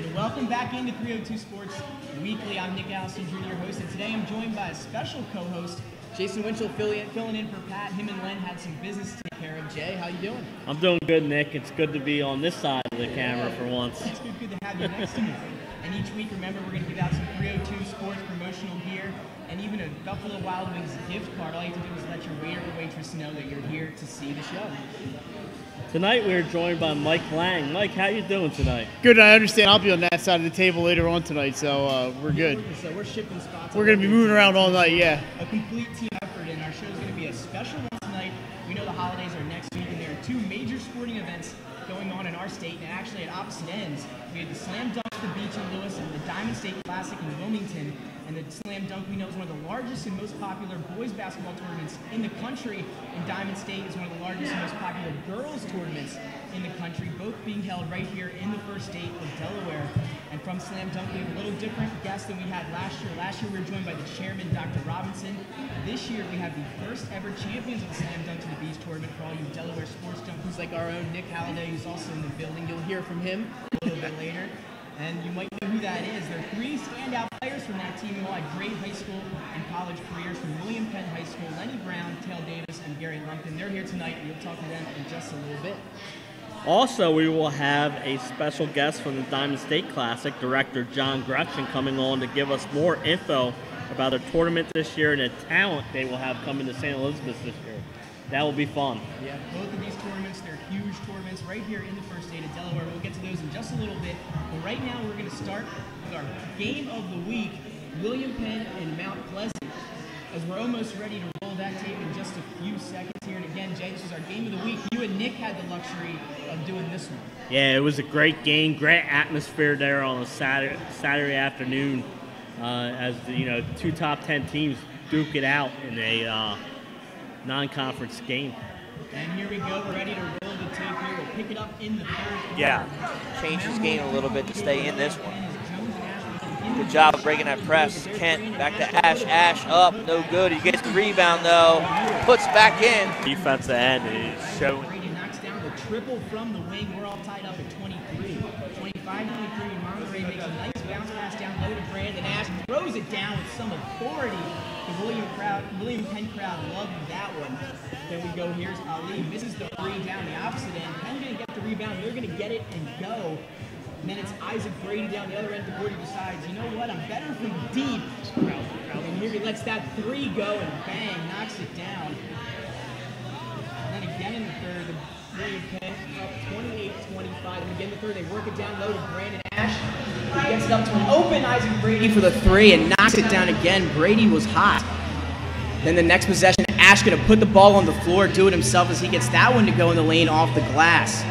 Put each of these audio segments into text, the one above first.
And welcome back into 302 Sports Weekly. I'm Nick Allison Jr., your host, and today I'm joined by a special co-host, Jason Winchell, filling in for Pat. Him and Len had some business to take care of. Jay, how you doing? I'm doing good, Nick. It's good to be on this side of the camera for once. It's good to have you next to me. And each week, remember, we're going to give out some 302 Sports promotional gear and even a Buffalo Wild Wings gift card. All you have to do is let your waiter or waitress know that you're here to see the show. Tonight we're joined by Mike Lang. Mike, how you doing tonight? Good, I understand. I'll be on that side of the table later on tonight, so we're good. So we're shipping spots. We're going to be moving around all night, yeah. A complete team effort, and our show is going to be a special one tonight. We know the holidays are next week, and there are two major sporting events going on in our state, and actually at opposite ends. We had the Slam Dunk for Beach in Lewis and the Diamond State Classic in Wilmington. And the Slam Dunk, we know, is one of the largest and most popular boys basketball tournaments in the country. And Diamond State is one of the largest and most popular girls tournaments in the country, both being held right here in the first state of Delaware. And from Slam Dunk, we have a little different guest than we had last year. Last year, we were joined by the chairman, Dr. Robinson. This year, we have the first ever champions of the Slam Dunk to the Beach tournament for all you Delaware sports junkies like our own Nick Halliday, who's also in the building. You'll hear from him a little bit later. And you might know who that is. There are three standout players from that team who all had great high school and college careers from Penn High School: Lenny Brown, Tail Davis, and Gary Lumpkin. They're here tonight, and we'll talk to them in just a little bit. Also, we will have a special guest from the Diamond State Classic, Director John Gretchen, coming on to give us more info about the tournament this year and the talent they will have coming to St. Elizabeth this year. That will be fun. Yeah, both of these tournaments, they're huge tournaments right here in the first state of Delaware. We'll get to those in just a little bit. But right now, we're going to start with our game of the week, Penn and Mount Pleasant, as we're almost ready to roll that tape in just a few seconds here. And again, Jay, this is our game of the week. You and Nick had the luxury of doing this one. Yeah, it was a great game, great atmosphere there on a Saturday afternoon as the two top 10 teams duke it out in a non-conference game. And here we go. We're ready to roll the tape here. We'll pick it up in the third quarter. Yeah, change his game a little bit to stay in this one. Good job of breaking that press. Kent back to Ash. Ash up, no good. He gets the rebound though. Puts back in. Defensive end is showing. Brady knocks down the triple from the wing. We're all tied up at 23. 25-23. Monterey makes a nice bounce pass down low to Brandon Ash. Throws it down with some authority. The William Penn crowd loved that one. Then we go, here's Ali, misses the three down the opposite end. Penn gonna get the rebound, they're gonna get it and go. And then it's Isaac Brady down the other end of the board. He decides, you know what, I'm better from deep. And here he lets that three go and bang, knocks it down. And then again in the third, the William Penn up 28-25. And again in the third, they work it down low to Brandon Ash. He gets it up to an open Isaac Brady for the three and knocks it down again. Brady was hot. Then the next possession, Ash going to put the ball on the floor, do it himself as he gets that one to go in the lane off the glass.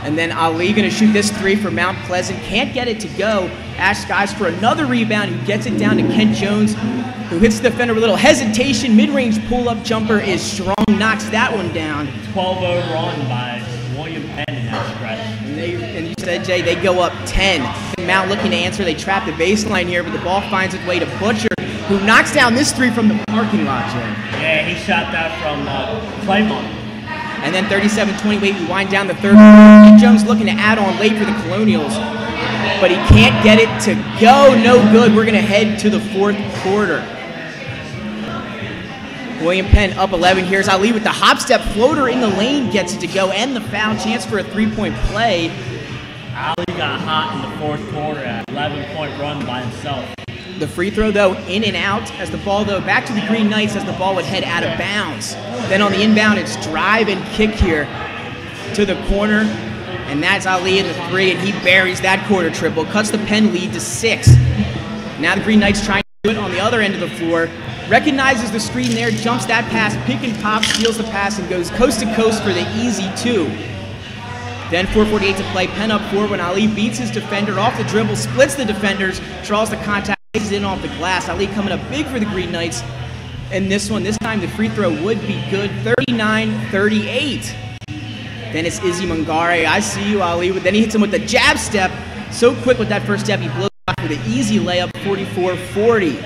And then Ali going to shoot this three for Mount Pleasant. Can't get it to go. Ash skies for another rebound, who gets it down to Kent Jones, who hits the defender with a little hesitation. Mid-range pull-up jumper is strong, knocks that one down. 12-0 run by William Penn in that stretch. And you said, Jay, they go up 10. Mount looking to answer. They trap the baseline here, but the ball finds its way to Butcher, who knocks down this three from the parking lot, Jay. Yeah, he shot that from Claymont. And then 37-28, we wind down the third. Kent Jones looking to add on late for the Colonials, but he can't get it to go. No good. We're going to head to the fourth quarter. William Penn up 11. Here's Ali with the hop step floater in the lane, gets it to go, and the foul. Chance for a three-point play. Ali got hot in the fourth quarter at 11-point run by himself. The free throw, though, in and out as the ball, though, back to the Green Knights as the ball would head out of bounds. Then on the inbound, it's drive and kick here to the corner, and that's Ali in the three, and he buries that quarter triple, cuts the Penn lead to 6. Now the Green Knights trying to do it on the other end of the floor. Recognizes the screen there, jumps that pass, pick and pop, steals the pass, and goes coast to coast for the easy 2. Then 4:48 to play, Penn up 4 when Ali beats his defender off the dribble, splits the defenders, draws the contact, takes it in off the glass. Ali coming up big for the Green Knights. And this one, this time the free throw would be good, 39-38. Then it's Izzy Mungare. I see you, Ali. Then he hits him with the jab step. So quick with that first step, he blows off for the easy layup, 44-40.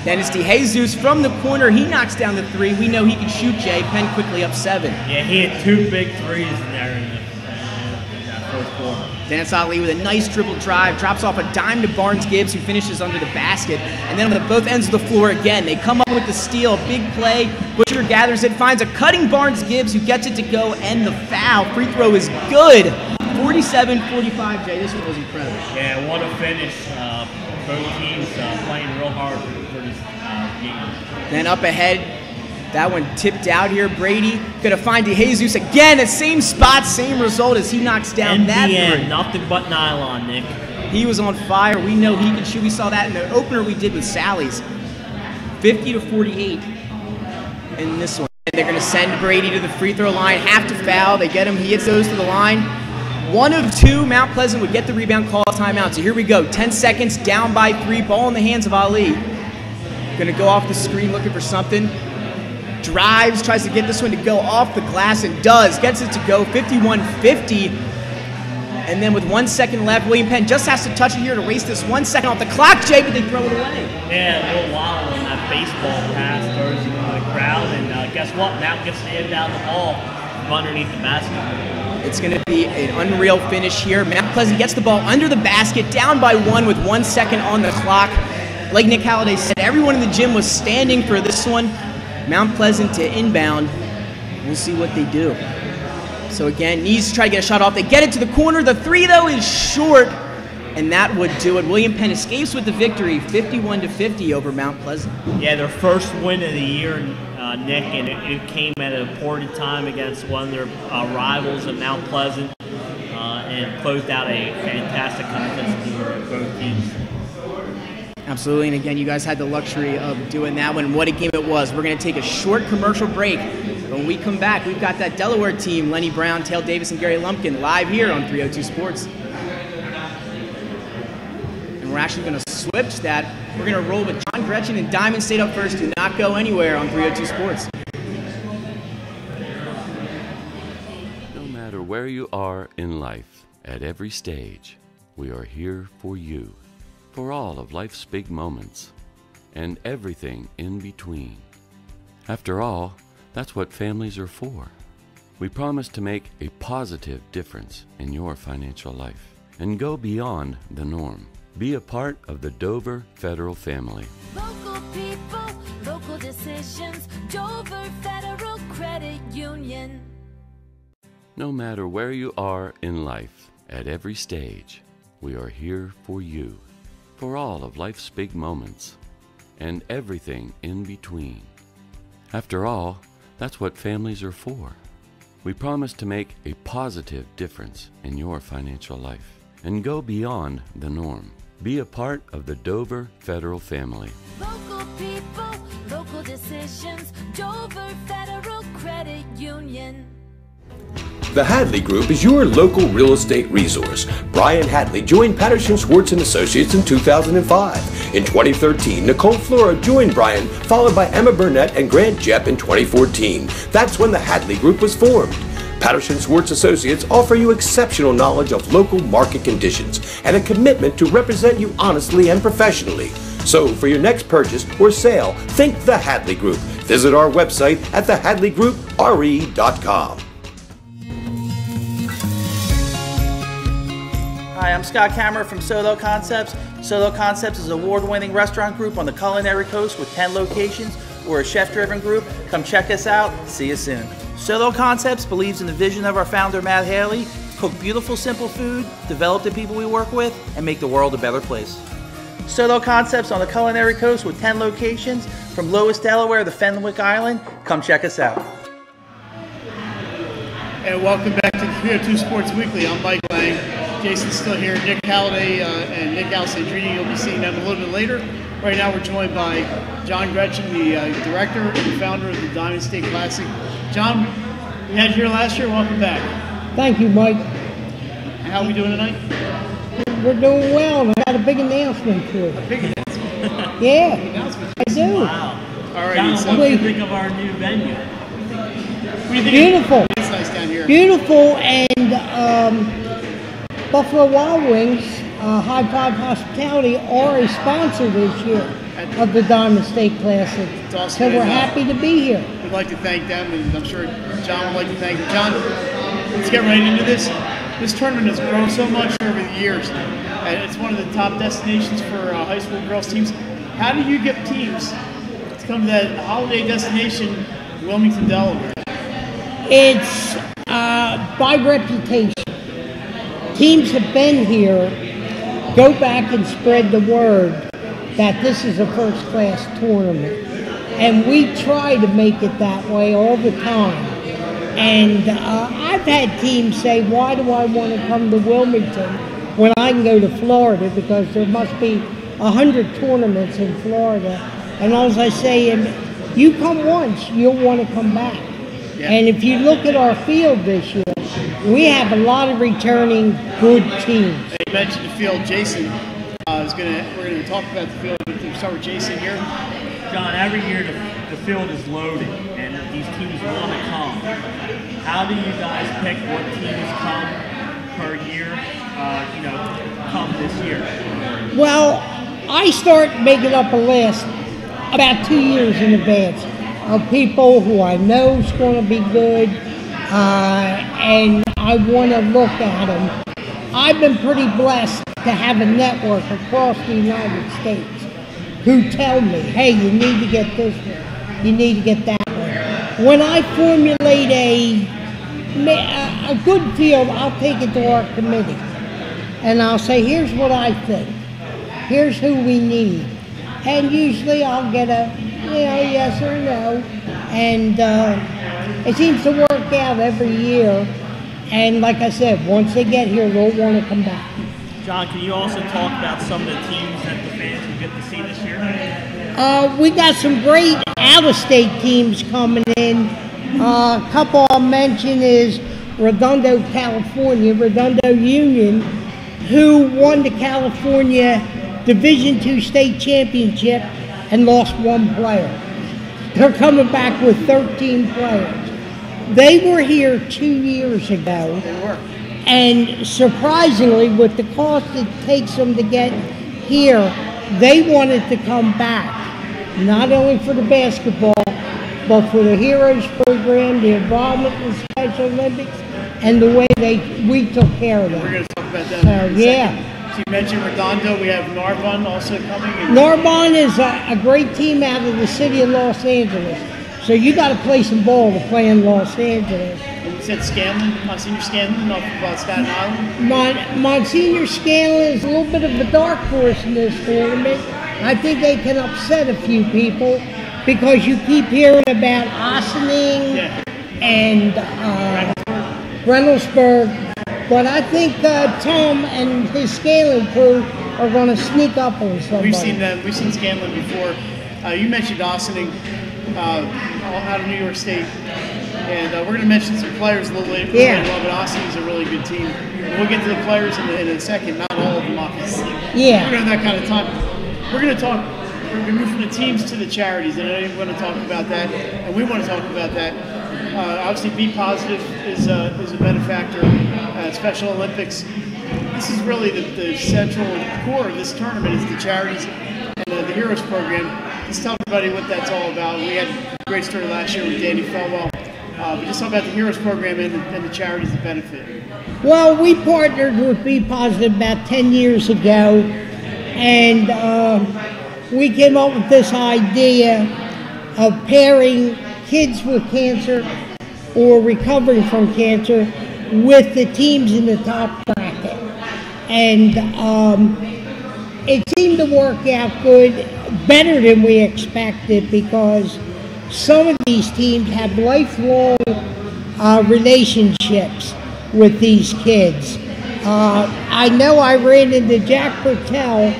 Then it's DeJesus from the corner. He knocks down the three. We know he can shoot, Jay. Penn quickly up 7. Yeah, he had 2 big threes in there in that first quarter. Dennis Ali with a nice dribble drive, drops off a dime to Barnes Gibbs, who finishes under the basket. And then on both ends of the floor again, they come up with the steal, big play. Butcher gathers it, finds a cutting Barnes Gibbs, who gets it to go, and the foul. Free throw is good. 47-45, Jay. This one was incredible. Yeah, what a finish. Both teams playing real hard for this game. Then up ahead, that one tipped out here. Brady gonna find DeJesus again at same spot, same result as he knocks down that three. Nothing but nylon, Nick. He was on fire. We know he can shoot. We saw that in the opener we did with Sally's. 50-48 in this one. And they're gonna send Brady to the free throw line. Have to foul. They get him. He gets those to the line. 1 of 2. Mount Pleasant would get the rebound, call timeout. So here we go. 10 seconds, down by 3. Ball in the hands of Ali. Gonna go off the screen looking for something. Drives, tries to get this one to go off the glass, and does. Gets it to go, 51-50. And then with 1 second left, William Penn just has to touch it here to race this 1 second off the clock, Jay, but they throw it away. Yeah, a little wild on that baseball pass, throws it into the crowd, and guess what? Mount gets the inbound the ball from underneath the basket. It's going to be an unreal finish here. Mount Pleasant gets the ball under the basket, down by 1 with 1 second on the clock. Like Nick Halliday said, everyone in the gym was standing for this one. Mount Pleasant to inbound. We'll see what they do. So again, needs to try to get a shot off. They get it to the corner. The three, though, is short, and that would do it. William Penn escapes with the victory, 51-50 over Mount Pleasant. Yeah, their first win of the year, Nick, and it came at an important time against one of their rivals at Mount Pleasant, and closed out a fantastic contest for both teams. Absolutely, and again, you guys had the luxury of doing that one. What a game it was. We're going to take a short commercial break. When we come back, we've got that Delaware team, Lenny Brown, Tail Davis, and Gary Lumpkin, live here on 302 Sports. And we're actually going to switch that. We're going to roll with John Gretchen and Diamond State up first. Do not go anywhere on 302 Sports. No matter where you are in life, at every stage, we are here for you. For all of life's big moments, and everything in between. After all, that's what families are for. We promise to make a positive difference in your financial life and go beyond the norm. Be a part of the Dover Federal family. Local people, local decisions, Dover Federal Credit Union. No matter where you are in life, at every stage, we are here for you. For all of life's big moments, and everything in between. After all, that's what families are for. We promise to make a positive difference in your financial life and go beyond the norm. Be a part of the Dover Federal family. Local people, local decisions, Dover Federal Credit Union. The Hadley Group is your local real estate resource. Brian Hadley joined Patterson Schwartz & Associates in 2005. In 2013, Nicole Flora joined Brian, followed by Emma Burnett and Grant Jepp in 2014. That's when the Hadley Group was formed. Patterson Schwartz Associates offer you exceptional knowledge of local market conditions and a commitment to represent you honestly and professionally. So for your next purchase or sale, think the Hadley Group. Visit our website at thehadleygroup.re.com. Hi, I'm Scott Kammerer from Solo Concepts. Solo Concepts is an award-winning restaurant group on the culinary coast with 10 locations. We're a chef-driven group. Come check us out. See you soon. Solo Concepts believes in the vision of our founder, Matt Haley. Cook beautiful, simple food, develop the people we work with, and make the world a better place. Solo Concepts on the culinary coast with 10 locations from Lois, Delaware to Fenwick Island. Come check us out. And welcome back to 302 Sports Weekly. I'm Mike Lang. Jason's still here. Nick Halliday and Nick Alessandrini. You'll be seeing them a little bit later. Right now we're joined by John Gretchen, the director and founder of the Diamond State Classic. John, we had you here last year. Welcome back. Thank you, Mike. And how are we doing tonight? We're doing well. I got a big announcement for you. A big announcement. Yeah, Big announcement. I do. Wow. All right. John, So, what do you think of our new venue? what do you think? Beautiful. It's nice down here. Beautiful, and Buffalo Wild Wings, High Five Hospitality, are a sponsor this year of the Diamond State Classic. It's awesome. So we're happy to be here. We'd like to thank them, and I'm sure John would like to thank them. John, let's get right into this. this tournament has grown so much over the years, and it's one of the top destinations for high school girls teams. How do you get teams to come to that holiday destination, Wilmington, Delaware? It's by reputation. Teams have been here. Go back and spread the word that this is a first-class tournament. And we try to make it that way all the time. And I've had teams say, why do I want to come to Wilmington when I can go to Florida, because there must be 100 tournaments in Florida. And all I say is, you come once, you'll want to come back. Yeah. And if you look at our field this year, we have a lot of returning good teams. You mentioned the field. Jason we're going to talk about the field. We'll start with Jason here. John, every year the field is loaded and these teams want to come. How do you guys pick what teams come per year, come this year? Well, I start making up a list about 2 years in advance of people who I know is going to be good, and I want to look at them. I've been pretty blessed to have a network across the United States who tell me, hey, you need to get this one, you need to get that one. When I formulate a good field, I'll take it to our committee, and I'll say, here's what I think, here's who we need. And usually I'll get a, yes or no. And it seems to work out every year. And like I said, once they get here, they'll want to come back. John, can you also talk about some of the teams that the fans will get to see this year? We got some great out-of-state teams coming in. A couple I'll mention is Redondo, California, Redondo Union, who won the California Division II state championship and lost one player. They're coming back with 13 players. They were here 2 years ago. They were. And surprisingly, with the cost it takes them to get here, they wanted to come back, not only for the basketball, but for the Heroes program, the involvement in the Special Olympics, and the way we took care of them. We're going to talk about that. So, yeah. So you mentioned Redondo. We have Narbonne also coming. Narbonne is a great team out of the city of Los Angeles. So you got to play some ball to play in Los Angeles. And you said Scanlon, Monsignor Scanlon off of Staten Island? Monsignor Scanlon is a little bit of a dark horse in this tournament. I think they can upset a few people because you keep hearing about Ossining and Reynoldsburg. But I think Tom and his Scanlon crew are going to sneak up on somebody. We've seen them. We've seen Scanlon before. You mentioned Ossining out of New York State. And we're going to mention some players a little later. Yeah. But Ossining is a really good team. We'll get to the players in a second. Not all of them, obviously. Yeah. We don't have that kind of time. We're going to move from the teams to the charities. And I know you want to talk about that. And we want to talk about that. Obviously, Be Positive is a benefactor. Special Olympics. This is really the central core of this tournament is the charities and the Heroes program. Just tell everybody what that's all about. We had a great story last year with Danny Felwell. But just talk about the Heroes program and the charities that benefit. Well, we partnered with Be Positive about 10 years ago, and we came up with this idea of pairing kids with cancer or recovering from cancer with the teams in the top bracket. And it seemed to work out good, better than we expected, because some of these teams have lifelong relationships with these kids. I know I ran into Jack Bertel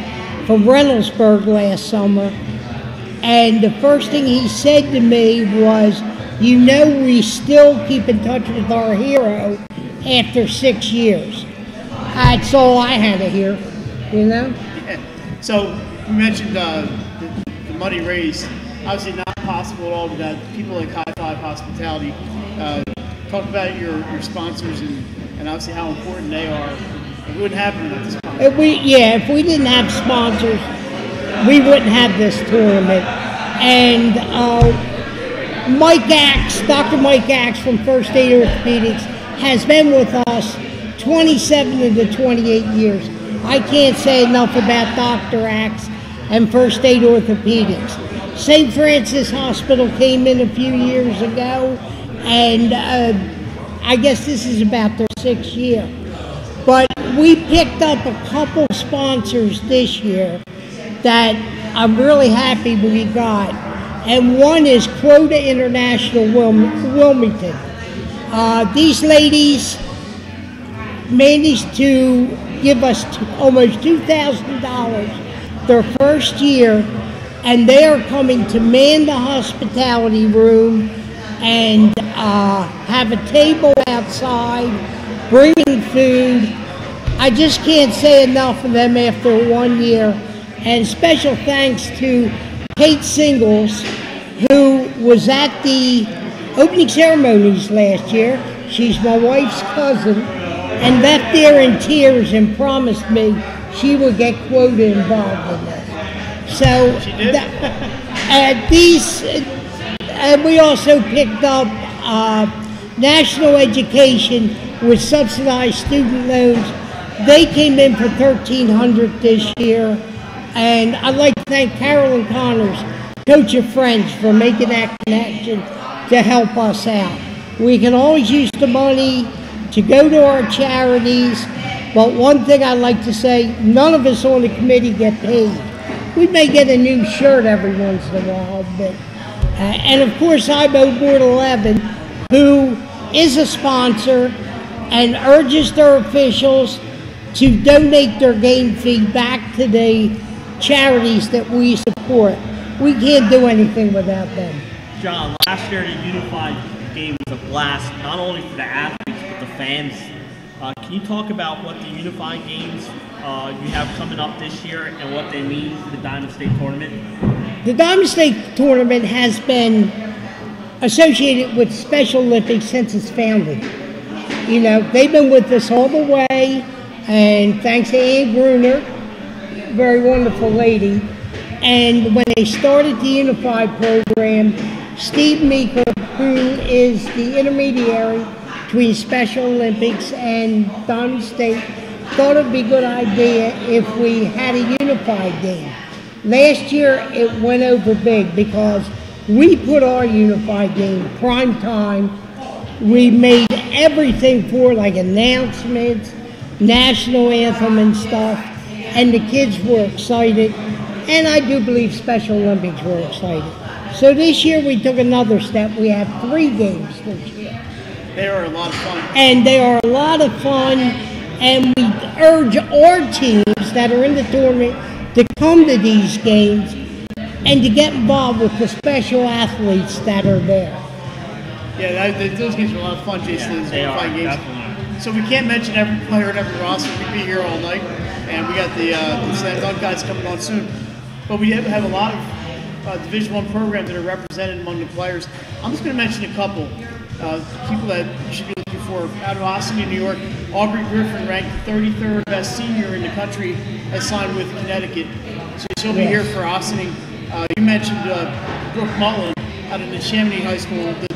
from Reynoldsburg last summer, and the first thing he said to me was, we still keep in touch with our hero after 6 years. That's all I had to hear, Yeah. So you mentioned the money raised. Obviously not possible at all without people like High Five Hospitality. Talk about your sponsors and obviously how important they are. It wouldn't happen without the sponsors. If we didn't have sponsors, we wouldn't have this tournament. And Dr. Mike Axe from First Aid Orthopedics has been with us 27 of the 28 years. I can't say enough about Dr. Axe and First Aid Orthopedics. St. Francis Hospital came in a few years ago, and I guess this is about their 6th year. But we picked up a couple sponsors this year that I'm really happy we got. And one is Quota International Wilmington. These ladies managed to give us almost $2,000 their first year, and they are coming to man the hospitality room and have a table outside, bringing food. I just can't say enough of them after 1 year. And special thanks to Kate Singles, who was at the opening ceremonies last year. She's my wife's cousin, and left there in tears and promised me she would get Quota involved in this. So She did? We also picked up national education with subsidized student loans. They came in for $1,300 this year, and I'd like to thank Carolyn Connors, coach of French, for making that connection to help us out. We can always use the money to go to our charities, but one thing I'd like to say, none of us on the committee get paid. We may get a new shirt every once in a while, but and of course I'm on Board 11, who is a sponsor and urges their officials to donate their game fee back to the charities that we support. We can't do anything without them. John, last year the Unified game was a blast, not only for the athletes, but the fans. Can you talk about what the Unified games you have coming up this year and what they mean for the Diamond State Tournament? The Diamond State Tournament has been associated with Special Olympics since its founding. You know, they've been with us all the way, and thanks to Ann Gruner, very wonderful lady. And when they started the Unified program, Steve Meeker, who is the intermediary between Special Olympics and Diamond State, thought it'd be a good idea if we had a Unified game. Last year it went over big because we put our Unified game prime time. We made everything for, like announcements, national anthem and stuff, and the kids were excited, and I do believe Special Olympics were excited. So this year we took another step. We have 3 games this year. They are a lot of fun. And they are a lot of fun, and we urge our teams that are in the tournament to come to these games and to get involved with the special athletes that are there. Yeah, those games are a lot of fun, Jason. Those They are, games. definitely. So we can't mention every player and every roster. We'd be here all night, and we got the Slam Dunk guys coming on soon. But we have a lot of Division I programs that are represented among the players. I'm just going to mention a couple people that you should be looking for. Out of Austin, New York, Aubrey Griffin, ranked the 33rd best senior in the country, has signed with Connecticut. So she'll be here for Austin. You mentioned Brooke Mullen out of the Chamonix High School, the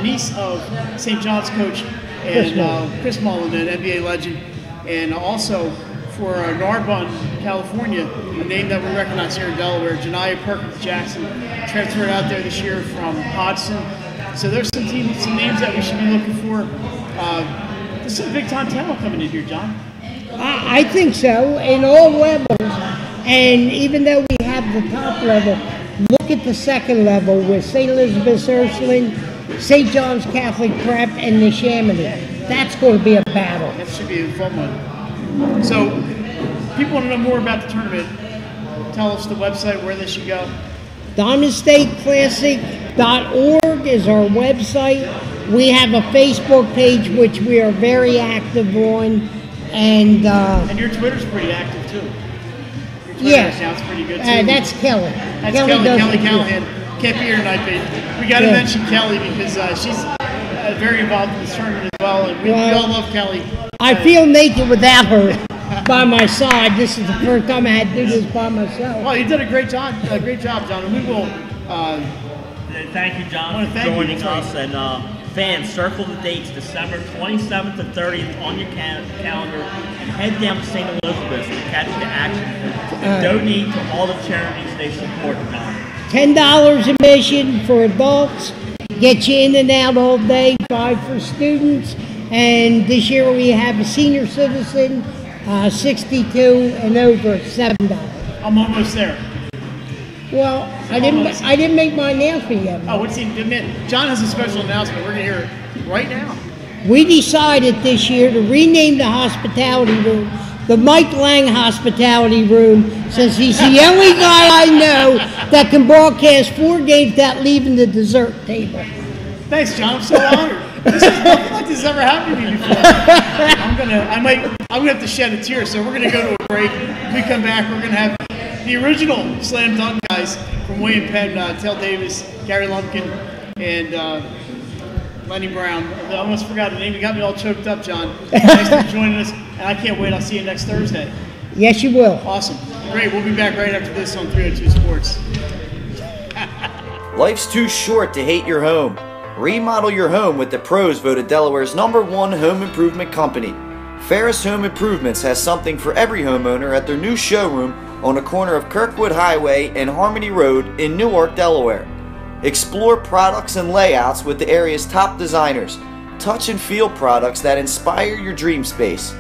niece of St. John's coach and Chris Mullen, an NBA legend. And also for Narbonne, California, a name that we recognize here in Delaware, Janiyah Perkins Jackson, transferred out there this year from Hodgson. So there's some names that we should be looking for. There's some big-time talent coming in here, John. I think so, in all levels. And even though we have the top level, look at the second level with St. Elizabeth's Ursuline, St. John's Catholic Prep, and the Chamonix. That's going to be a battle. That should be a fun one. So, people want to know more about the tournament. Tell us the website, where they should go. DiamondStateClassic.org is our website. We have a Facebook page, which we are very active on. And your Twitter's pretty active, too. Your Twitter yes. account's pretty good, too. That's Kelly. That's Kelly Calahan. Can't be here tonight, but we got to mention Kelly because she's very involved in this tournament as well, and we all love Kelly. I feel naked without her by my side. This is the first time I had to do this by myself. Well, you did a great job, John, and we will. Thank you, John, for joining us, and Fans, circle the dates December 27th to 30th on your calendar and head down to St. Elizabeth's to catch the action and donate to all the charities they support. $10 admission for adults, get you in and out all day, $5 for students, and this year we have a senior citizen, 62 and over, $7. I'm almost there. Well, I didn't make my announcement yet. Oh, what's he admit? John has a special announcement. We're gonna hear it right now. We decided this year to rename the hospitality room the Mike Lang Hospitality Room, since he's the only guy I know that can broadcast 4 games without leaving the dessert table. Thanks, John. I'm so honored. This is nothing like this has ever happened to me before. I'm gonna have to shed a tear. So we're gonna go to a break. When we come back, we're gonna have the original slam dunk guys from William Penn, Tel Davis, Gary Lumpkin, and Lenny Brown. I almost forgot the name. You got me all choked up, John. Thanks for joining us, and I can't wait. I'll see you next Thursday. Yes, you will. Awesome. Great. We'll be back right after this on 302 Sports. Life's too short to hate your home. Remodel your home with the pros voted Delaware's #1 home improvement company. Ferris Home Improvements has something for every homeowner at their new showroom on the corner of Kirkwood Highway and Harmony Road in Newark, Delaware. Explore products and layouts with the area's top designers. Touch and feel products that inspire your dream space.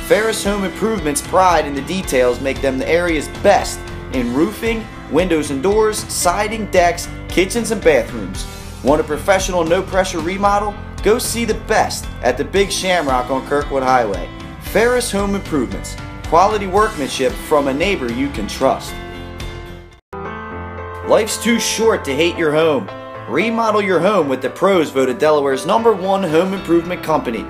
Ferris Home Improvements' pride in the details make them the area's best in roofing, windows and doors, siding, decks, kitchens and bathrooms. Want a professional no-pressure remodel? Go see the best at the Big Shamrock on Kirkwood Highway. Ferris Home Improvements. Quality workmanship from a neighbor you can trust. Life's too short to hate your home. Remodel your home with the pros voted Delaware's #1 home improvement company.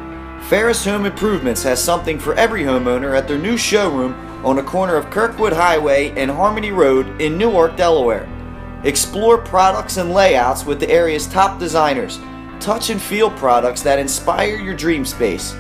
Ferris Home Improvements has something for every homeowner at their new showroom on the corner of Kirkwood Highway and Harmony Road in Newark, Delaware. Explore products and layouts with the area's top designers. Touch and feel products that inspire your dream space.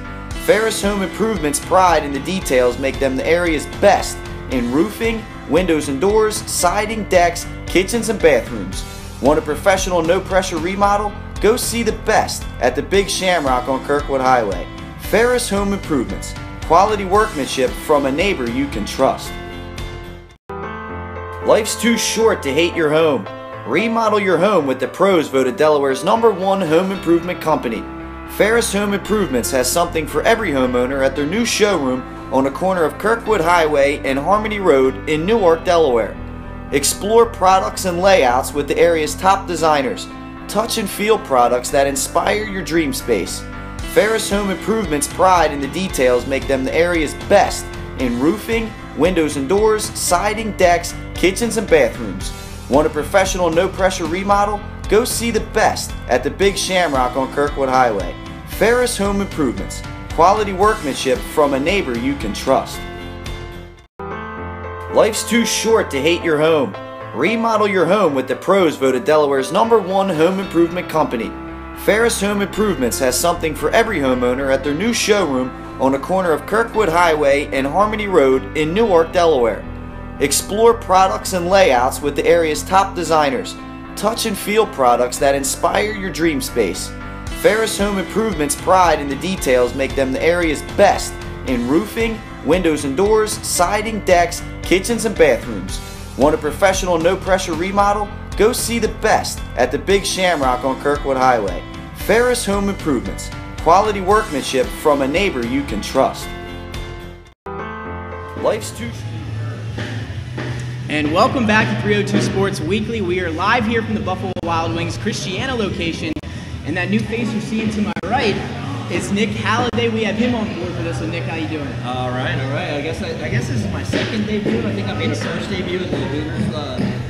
Ferris Home Improvements' pride in the details make them the area's best in roofing, windows and doors, siding, decks, kitchens and bathrooms. Want a professional no-pressure remodel? Go see the best at the Big Shamrock on Kirkwood Highway. Ferris Home Improvements. Quality workmanship from a neighbor you can trust. Life's too short to hate your home. Remodel your home with the pros voted Delaware's #1 home improvement company. Ferris Home Improvements has something for every homeowner at their new showroom on the corner of Kirkwood Highway and Harmony Road in Newark, Delaware. Explore products and layouts with the area's top designers. Touch and feel products that inspire your dream space. Ferris Home Improvements' pride in the details make them the area's best in roofing, windows and doors, siding, decks, kitchens and bathrooms. Want a professional no-pressure remodel? Go see the best at the Big Shamrock on Kirkwood Highway. Ferris Home Improvements. Quality workmanship from a neighbor you can trust. Life's too short to hate your home. Remodel your home with the pros voted Delaware's #1 home improvement company. Ferris Home Improvements has something for every homeowner at their new showroom on the corner of Kirkwood Highway and Harmony Road in Newark, Delaware. Explore products and layouts with the area's top designers. Touch and feel products that inspire your dream space. Ferris Home Improvements' pride in the details make them the area's best in roofing, windows and doors, siding, decks, kitchens and bathrooms. Want a professional no-pressure remodel? Go see the best at the Big Shamrock on Kirkwood Highway. Ferris Home Improvements. Quality workmanship from a neighbor you can trust. Life's too short. And welcome back to 302 Sports Weekly. We are live here from the Buffalo Wild WIng's Christiana location. And that new face you're seeing to my right is Nick Halliday. We have him on board for this. So Nick, how you doing? All right. I guess this is my second debut. I think I made a first debut in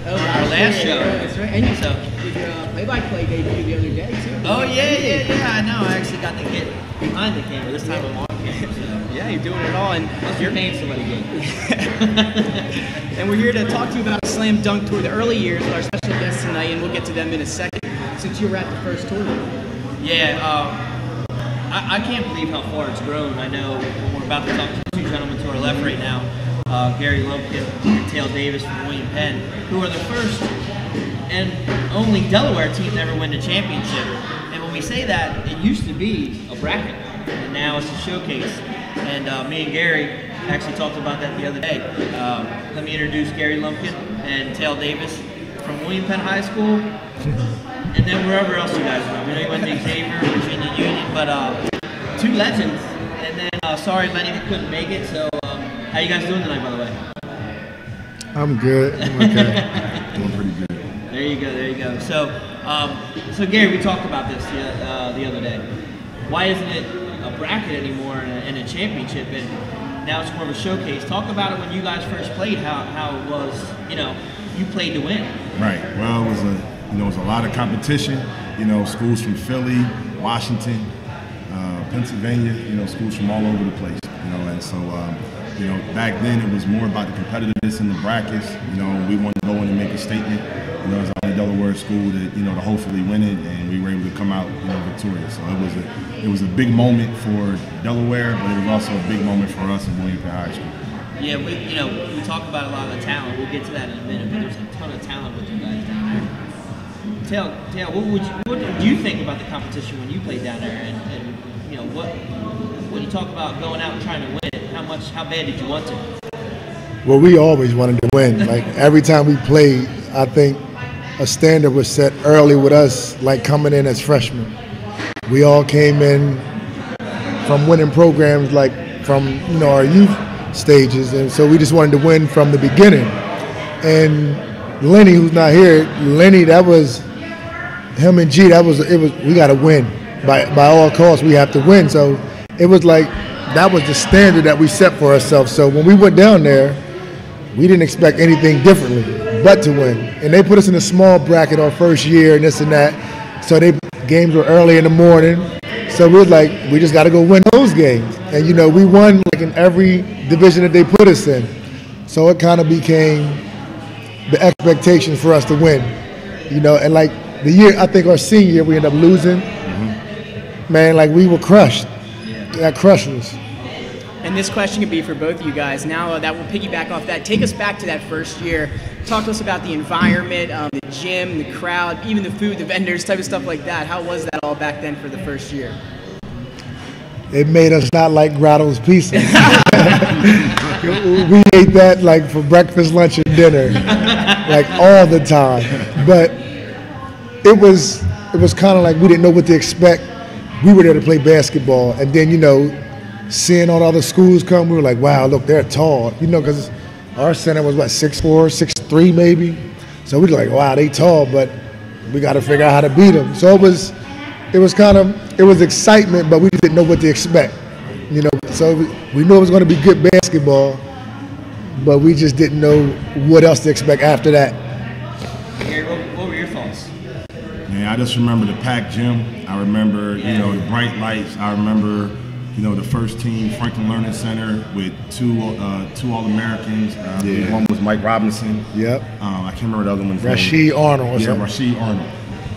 our last show. That's right. And you did your play-by-play debut the other day too. Oh yeah. I know. I actually got to get behind the camera. This time I'm on camera. So. Yeah, you're doing it all, and you're paying somebody good. And we're here to talk to you about Slam Dunk Tour, the early years with our special guests tonight, and we'll get to them in a second. Since you were at the first tournament. Yeah, I can't believe how far it's grown. I know we're about to talk to two gentlemen to our left right now, Gary Lumpkin and Tel Davis from William Penn, who are the first and only Delaware team to ever win the championship. And when we say that, it used to be a bracket, and now it's a showcase. And me and Gary actually talked about that the other day. Let me introduce Gary Lumpkin and Tail Davis from William Penn High School, and then wherever else you guys went. We know you went to Xavier, Virginia Union, but 2 legends. And then, sorry, Lenny couldn't make it, so how you guys doing tonight, by the way? I'm good. I'm okay. Doing pretty good. There you go. There you go. So, so Gary, we talked about this the other day. Why isn't it a bracket anymore and a championship? And now it's more of a showcase. Talk about it when you guys first played. How it was. You played to win. Right. Well, it was a lot of competition. Schools from Philly, Washington, Pennsylvania. Schools from all over the place. And so. Back then it was more about the competitiveness in the brackets. We wanted to go in and make a statement. As a Delaware school to hopefully win it, and we were able to come out victorious. So it was a big moment for Delaware, but it was also a big moment for us at William Penn High School. Yeah, we talk about a lot of the talent. We'll get to that in a minute, but there's a ton of talent with you guys down there. Tail, what do you think about the competition when you played down there? And when you talk about going out and trying to win it, how bad did you want to? Well, we always wanted to win. Like every time we played, I think a standard was set early with us, like coming in as freshmen. We all came in from winning programs, like from our youth stages, and so we just wanted to win from the beginning. And Lenny, who's not here, that was him and G. It was we got to win by all costs. We have to win. So it was like that was the standard that we set for ourselves. So when we went down there, we didn't expect anything differently but to win. And they put us in a small bracket our first year and this and that. So games were early in the morning. So we was like, we just got to go win those games. And, we won like in every division that they put us in. So it kind of became the expectation for us to win. And like the year, I think our senior year, we ended up losing. Mm-hmm. Man, like we were crushed. That crushed us. And this question could be for both of you guys. Now that we'll piggyback off that, take us back to that first year. Talk to us about the environment, the gym, the crowd, even the food, the vendors, type of stuff like that. How was that all back then for the first year? It made us not like Grotto's Pizza. We ate that like for breakfast, lunch, and dinner, like all the time. But it was kind of like we didn't know what to expect. We were there to play basketball, and then seeing all the other schools come, we were like, wow, look, they're tall. Because our center was, 6'4", 6'3", maybe. So we were like, wow, they tall, but we got to figure out how to beat them. So it was excitement, but we didn't know what to expect. So we knew it was going to be good basketball, but we just didn't know what else to expect after that. Gary, what were your thoughts? Man, I just remember the packed gym. I remember, the bright lights. I remember, the first team, Franklin Learning Center, with two All-Americans. One was Mike Robinson. Yep. I can't remember the other one's name. Rasheed Arnold. Rasheed Arnold.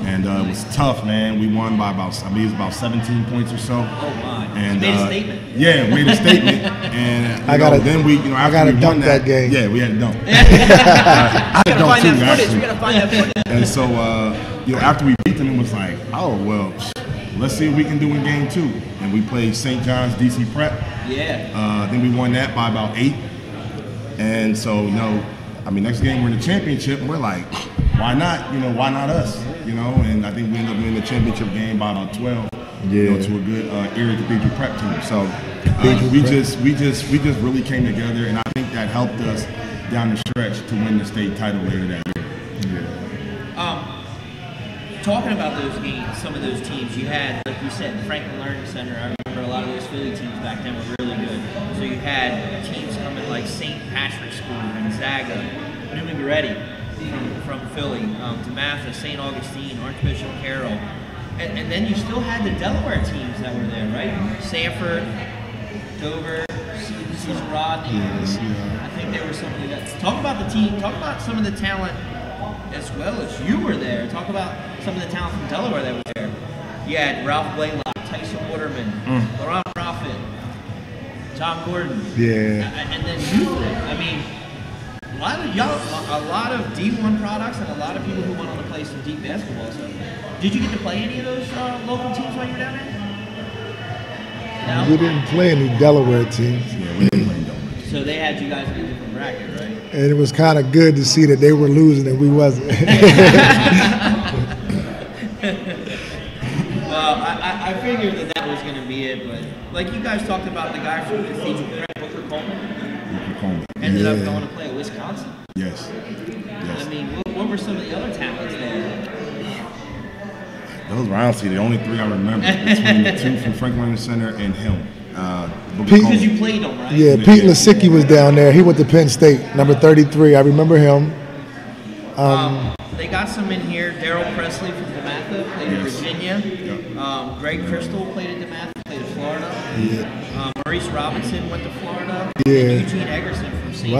And it was tough, man. We won by about 17 points or so. Oh my! And made a statement. Yeah, made a statement. And then we, I got to dunk that game. Yeah, we had to dunk. I had to dunk too, actually. We got to find that footage. And so, after we beat them, it was like, oh well, let's see what we can do in game 2. And we played St. John's DC Prep. Yeah. Then we won that by about 8. And so, next game we're in the championship, and we're like, why not? Why not us? And I think we ended up winning the championship game by about 12. To a good Erie Cathedral Prep team. So we just really came together, and I think that helped us down the stretch to win the state title later that year. Talking about those games, some of those teams you had, like you said, the Franklin Learning Center. I remember a lot of those Philly teams back then were really good. So you had teams coming like St. Patrick's School, Gonzaga, New Inglewood from Philly, DeMatha, St. Augustine, Archbishop Carroll. And then you still had the Delaware teams that were there, right? Sanford, Dover, Cesar Rodney. Yes, I think there were some of that. Talk about the team. Talk about some of the talent as well as you were there. Talk about some of the talent from Delaware that was there. You had Ralph Blaylock, Tyson Waterman, Laurent Prophet, Tom Gordon. Yeah. And then you. I mean, A lot of D1 products and a lot of people who went on to play some deep basketball. So, did you get to play any of those local teams while you were down there? No? We didn't play any Delaware teams. Yeah, we didn't play Delaware. So they had you guys in a different bracket, right? And it was kind of good to see that they were losing and we wasn't. Well, I figured that was going to be it, but like you guys talked about the guy from Cathedral Prep, Booker Coleman, ended up going to play at Wisconsin. Yes. I mean, what were some of the other talents there? Those were honestly the only three I remember between the two from Franklin Learning Center and him. Because you played them, right? Yeah, Pete Lasicki was down there. He went to Penn State, number 33. I remember him. They got some in here. Darryl Presley from DeMatha played in Virginia. Yep. Greg Crystal played at DeMatha, played at Florida. Yeah. Maurice Robinson went to Florida. Yeah. And Eugene Eggerson from St.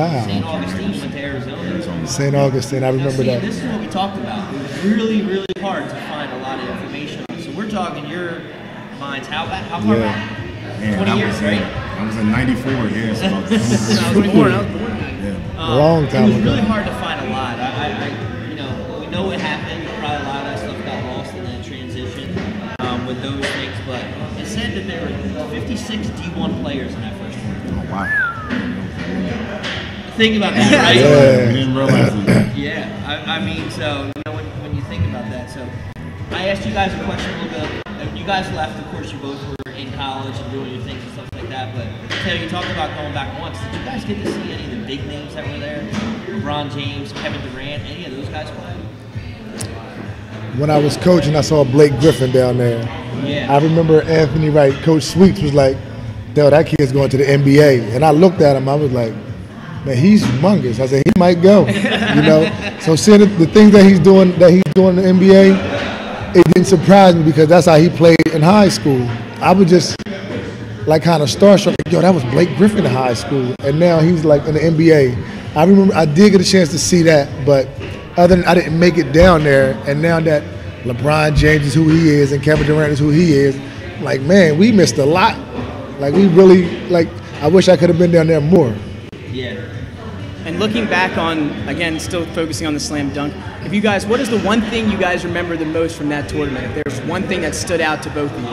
Augustine went to Arizona. St. Augustine, I remember that. This is what we talked about. It was really, really hard to find a lot of information on. So we're talking your minds. How far back? Man, 20 years, right? I was in '94, yeah. So I was born. Long time ago. It was ago. really hard to find a lot. We know what happened. Probably a lot of that stuff got lost in that transition with those things. But it said that there were 56 D1 players in that first year. Oh, wow. Think about that, right? Yeah. I didn't realize it. Yeah. I mean, so, when you think about that. So, I asked you guys a question a little bit. You guys left, of course, you both were in college and doing your things and stuff like that. But, Taylor, you talked about going back once. Did you guys get to see any of the big names that were there? LeBron James, Kevin Durant, any of those guys play? When I was coaching, I saw Blake Griffin down there. Yeah. I remember Anthony Wright, Coach Sweeps was like, "Yo, that kid's going to the NBA." And I looked at him, I was like, man, he's humongous. I said, he might go, So seeing the things that he's doing in the NBA, it didn't surprise me because that's how he played in high school. I was just like kind of starstruck. Yo, that was Blake Griffin in high school, and now he's like in the NBA. I remember I did get a chance to see that, but other than I didn't make it down there, and now that LeBron James is who he is and Kevin Durant is who he is, like, man, we missed a lot. Like, we really, I wish I could have been down there more. Yeah. And looking back on, again, still focusing on the slam dunk, what is the one thing you guys remember the most from that tournament? If there's one thing that stood out to both of you.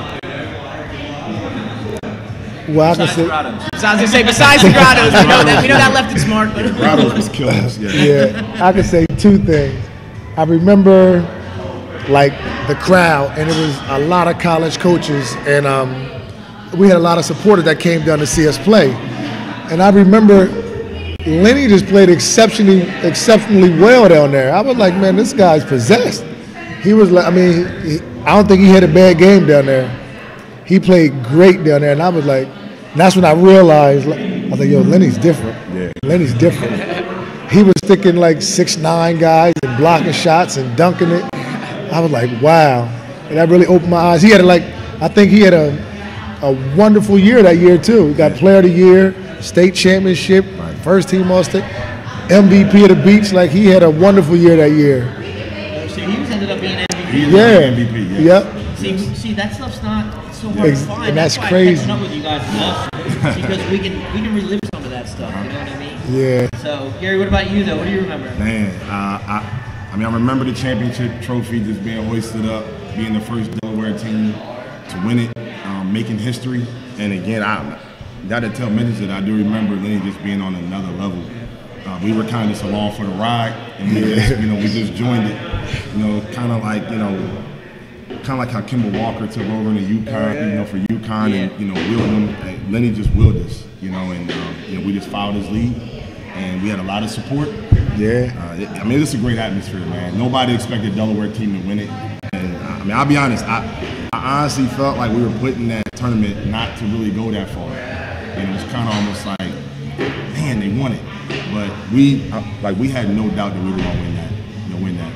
Well, besides the grottos. So I was going to say, besides the grottos, we know that left its mark. But grottos was killing us, Yeah, I could say two things. I remember, the crowd, and it was a lot of college coaches, and we had a lot of supporters that came down to see us play. And I remember Lenny just played exceptionally well down there. I was like, man, this guy's possessed. He was like, I don't think he had a bad game down there. He played great down there, and I was like, and that's when I realized, I was like, yo, Lenny's different. Yeah. Lenny's different. He was sticking 6'9" guys and blocking shots and dunking it. I was like, wow. And that really opened my eyes. He had I think he had a wonderful year that year too. He got Player of the Year, state championship, first team All-State, MVP of the Beach. He had a wonderful year that year. So he ended up being MVP. MVP. Yep. See, that stuff's not so hard to find. And that's why crazy. I'm catching up with you guys enough because we can relive some of that stuff. You know what I mean? Yeah. So Gary, what about you though? What do you remember? Man, I remember the championship trophy just being hoisted up, being the first Delaware team to win it, making history. And again, I got to tell minutes that I do remember Lenny just being on another level. We were kind of just along for the ride, and we just joined it. Kind of like how Kimball Walker took over in the UConn, for UConn, and willed them. Lenny just willed us, and we just followed his lead, and we had a lot of support. Yeah. It's a great atmosphere, man. Nobody expected Delaware team to win it, and I'll be honest, I honestly felt like we were put in that tournament not to really go that far. It was kind of almost like, man, they won it, but we had no doubt that we were going to win that.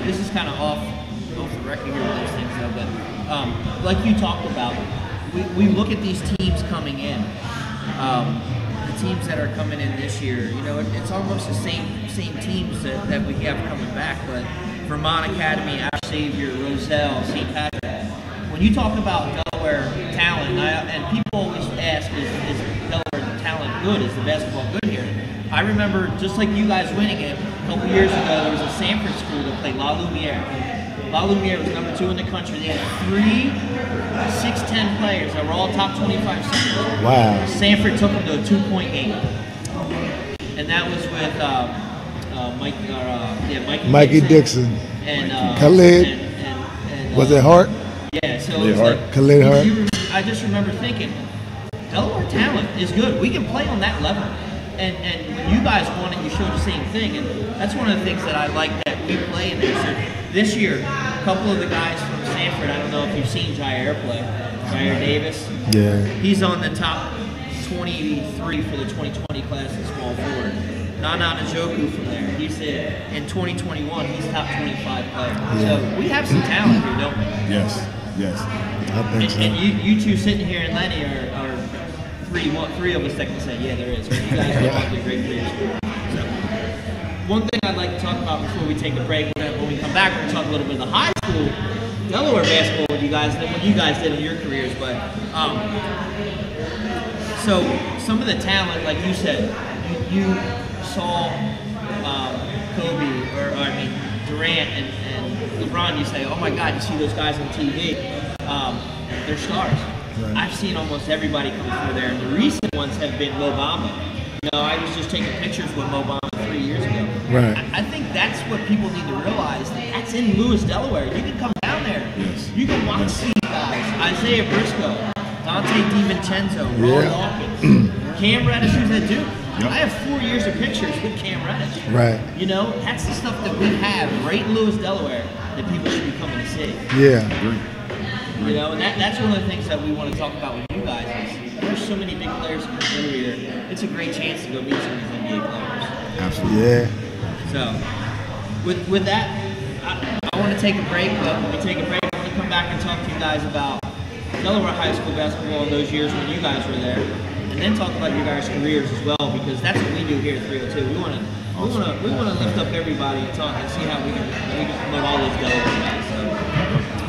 This is kind of off the record here with those things though, but like you talked about, we look at these teams coming in, the teams that are coming in this year. It's almost the same teams that we have coming back, but Vermont Academy, Our Savior, Roselle, St. Patrick. When you talk about Delaware talent, and people always ask, is Delaware talent good? Is the basketball good here? I remember, just like you guys winning it, a couple years ago, there was a Sanford school that played La Lumiere. La Lumiere was number 2 in the country. They had 3 6'10" players that were all top 25 centers. Wow. Sanford took them to a 2.8. And that was with Mikey Dixon. And Khalid. Was it Hart? Yeah, so it was like, Khalid Hart. I just remember thinking, Delaware talent is good. We can play on that level. And when you guys won it, you showed the same thing. And that's one of the things that I like that we play in there. So this year, a couple of the guys from Sanford, I don't know if you've seen Jair play. Jair Davis. Yeah. He's on the top 23 for the 2020 class in small forward. Nana Njoku from there. He's in 2021, he's top 25 player. Yeah. So we have some talent here, don't we? Yes. I think so. And you two sitting here and Lenny are three of us that can say, yeah, there is. You guys are all great players. So, one thing I'd like to talk about before we take a break, when we come back, we're going to talk a little bit of the high school Delaware basketball with you guys, than what you guys did in your careers. But so some of the talent, like you said, you saw Kobe Durant and LeBron. You say, oh my God, you see those guys on TV. They're stars. Right. I've seen almost everybody come through there, and the recent ones have been Mo Bamba. You know, I was just taking pictures with Mo Bamba 3 years ago. Right. I think that's what people need to realize. That's in Lewis, Delaware. You can come down there. Yes. You can watch these guys. Isaiah Briscoe, Dante DiVincenzo, Ron Lumpkin, Cam Reddish, who's at Duke. Yep. I have 4 years of pictures with Cam Reddish. Right. You know, that's the stuff that we have right in Lewis, Delaware, that people should be coming to see. Yeah. You know, and that's one of the things that we want to talk about with you guys is there's so many big players coming through here. It's a great chance to go meet some of these NBA players. Absolutely. Yeah. So, with that, I want to take a break, but when we take a break, I want to come back and talk to you guys about Delaware high school basketball in those years when you guys were there, and then talk about your guys' careers as well, because that's what we do here at 302. We want to lift up everybody and talk and see how we can promote all those Delaware guys. So,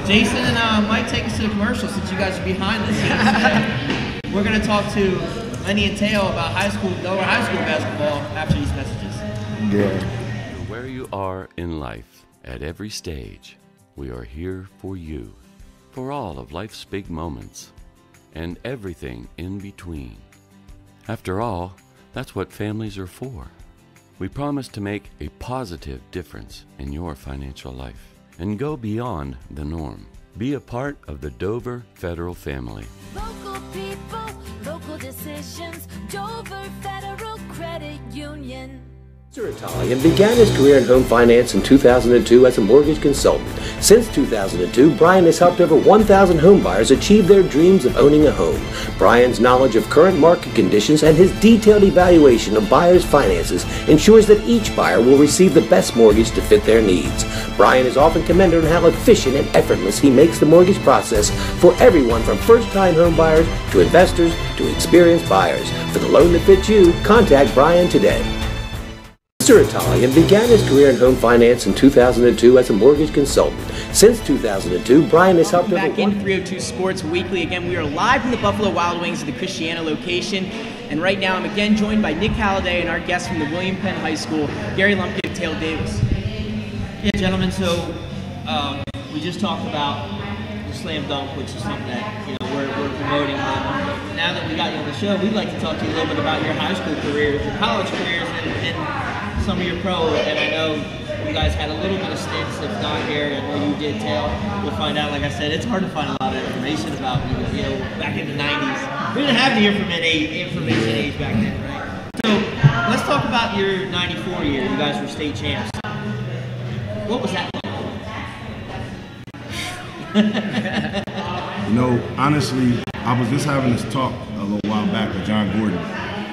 Jason and Mike, take us to the commercial since you guys are behind the scenes today. We're going to talk to Lenny and Teo about Delaware high school basketball after these messages. Yeah. Where you are in life, at every stage, we are here for you, for all of life's big moments, and everything in between. After all, that's what families are for. We promise to make a positive difference in your financial life and go beyond the norm. Be a part of the Dover Federal family. Local people, local decisions, Dover Federal Credit Union. Mr. Italian began his career in home finance in 2002 as a mortgage consultant. Since 2002, Brian has helped over 1,000 home buyers achieve their dreams of owning a home. Brian's knowledge of current market conditions and his detailed evaluation of buyers' finances ensures that each buyer will receive the best mortgage to fit their needs. Brian is often commended on how efficient and effortless he makes the mortgage process for everyone from first-time home buyers to investors to experienced buyers. For the loan that fits you, contact Brian today. Mr. Italian began his career in home finance in 2002 as a mortgage consultant. Since 2002, Brian has helped back in 302 Sports Weekly. Again, we are live from the Buffalo Wild Wings at the Christiana location. And right now, I'm again joined by Nick Halliday and our guest from the William Penn High School, Gary Lumpkin and Tail Davis. Yeah, gentlemen, so we just talked about the slam dunk, which is something that we're promoting. But now that we got you on the show, we'd like to talk to you a little bit about your high school careers, your college careers, and some of your pro. And I know you guys had a little bit of stints, if not Gary. I know you did, Tail. We'll find out. Like I said, it's hard to find a lot of information about you back in the 90s. We didn't have the information age back then, right? So let's talk about your 94 year. You guys were state champs. What was that like? Honestly, I was just having this talk a little while back with John Gordon,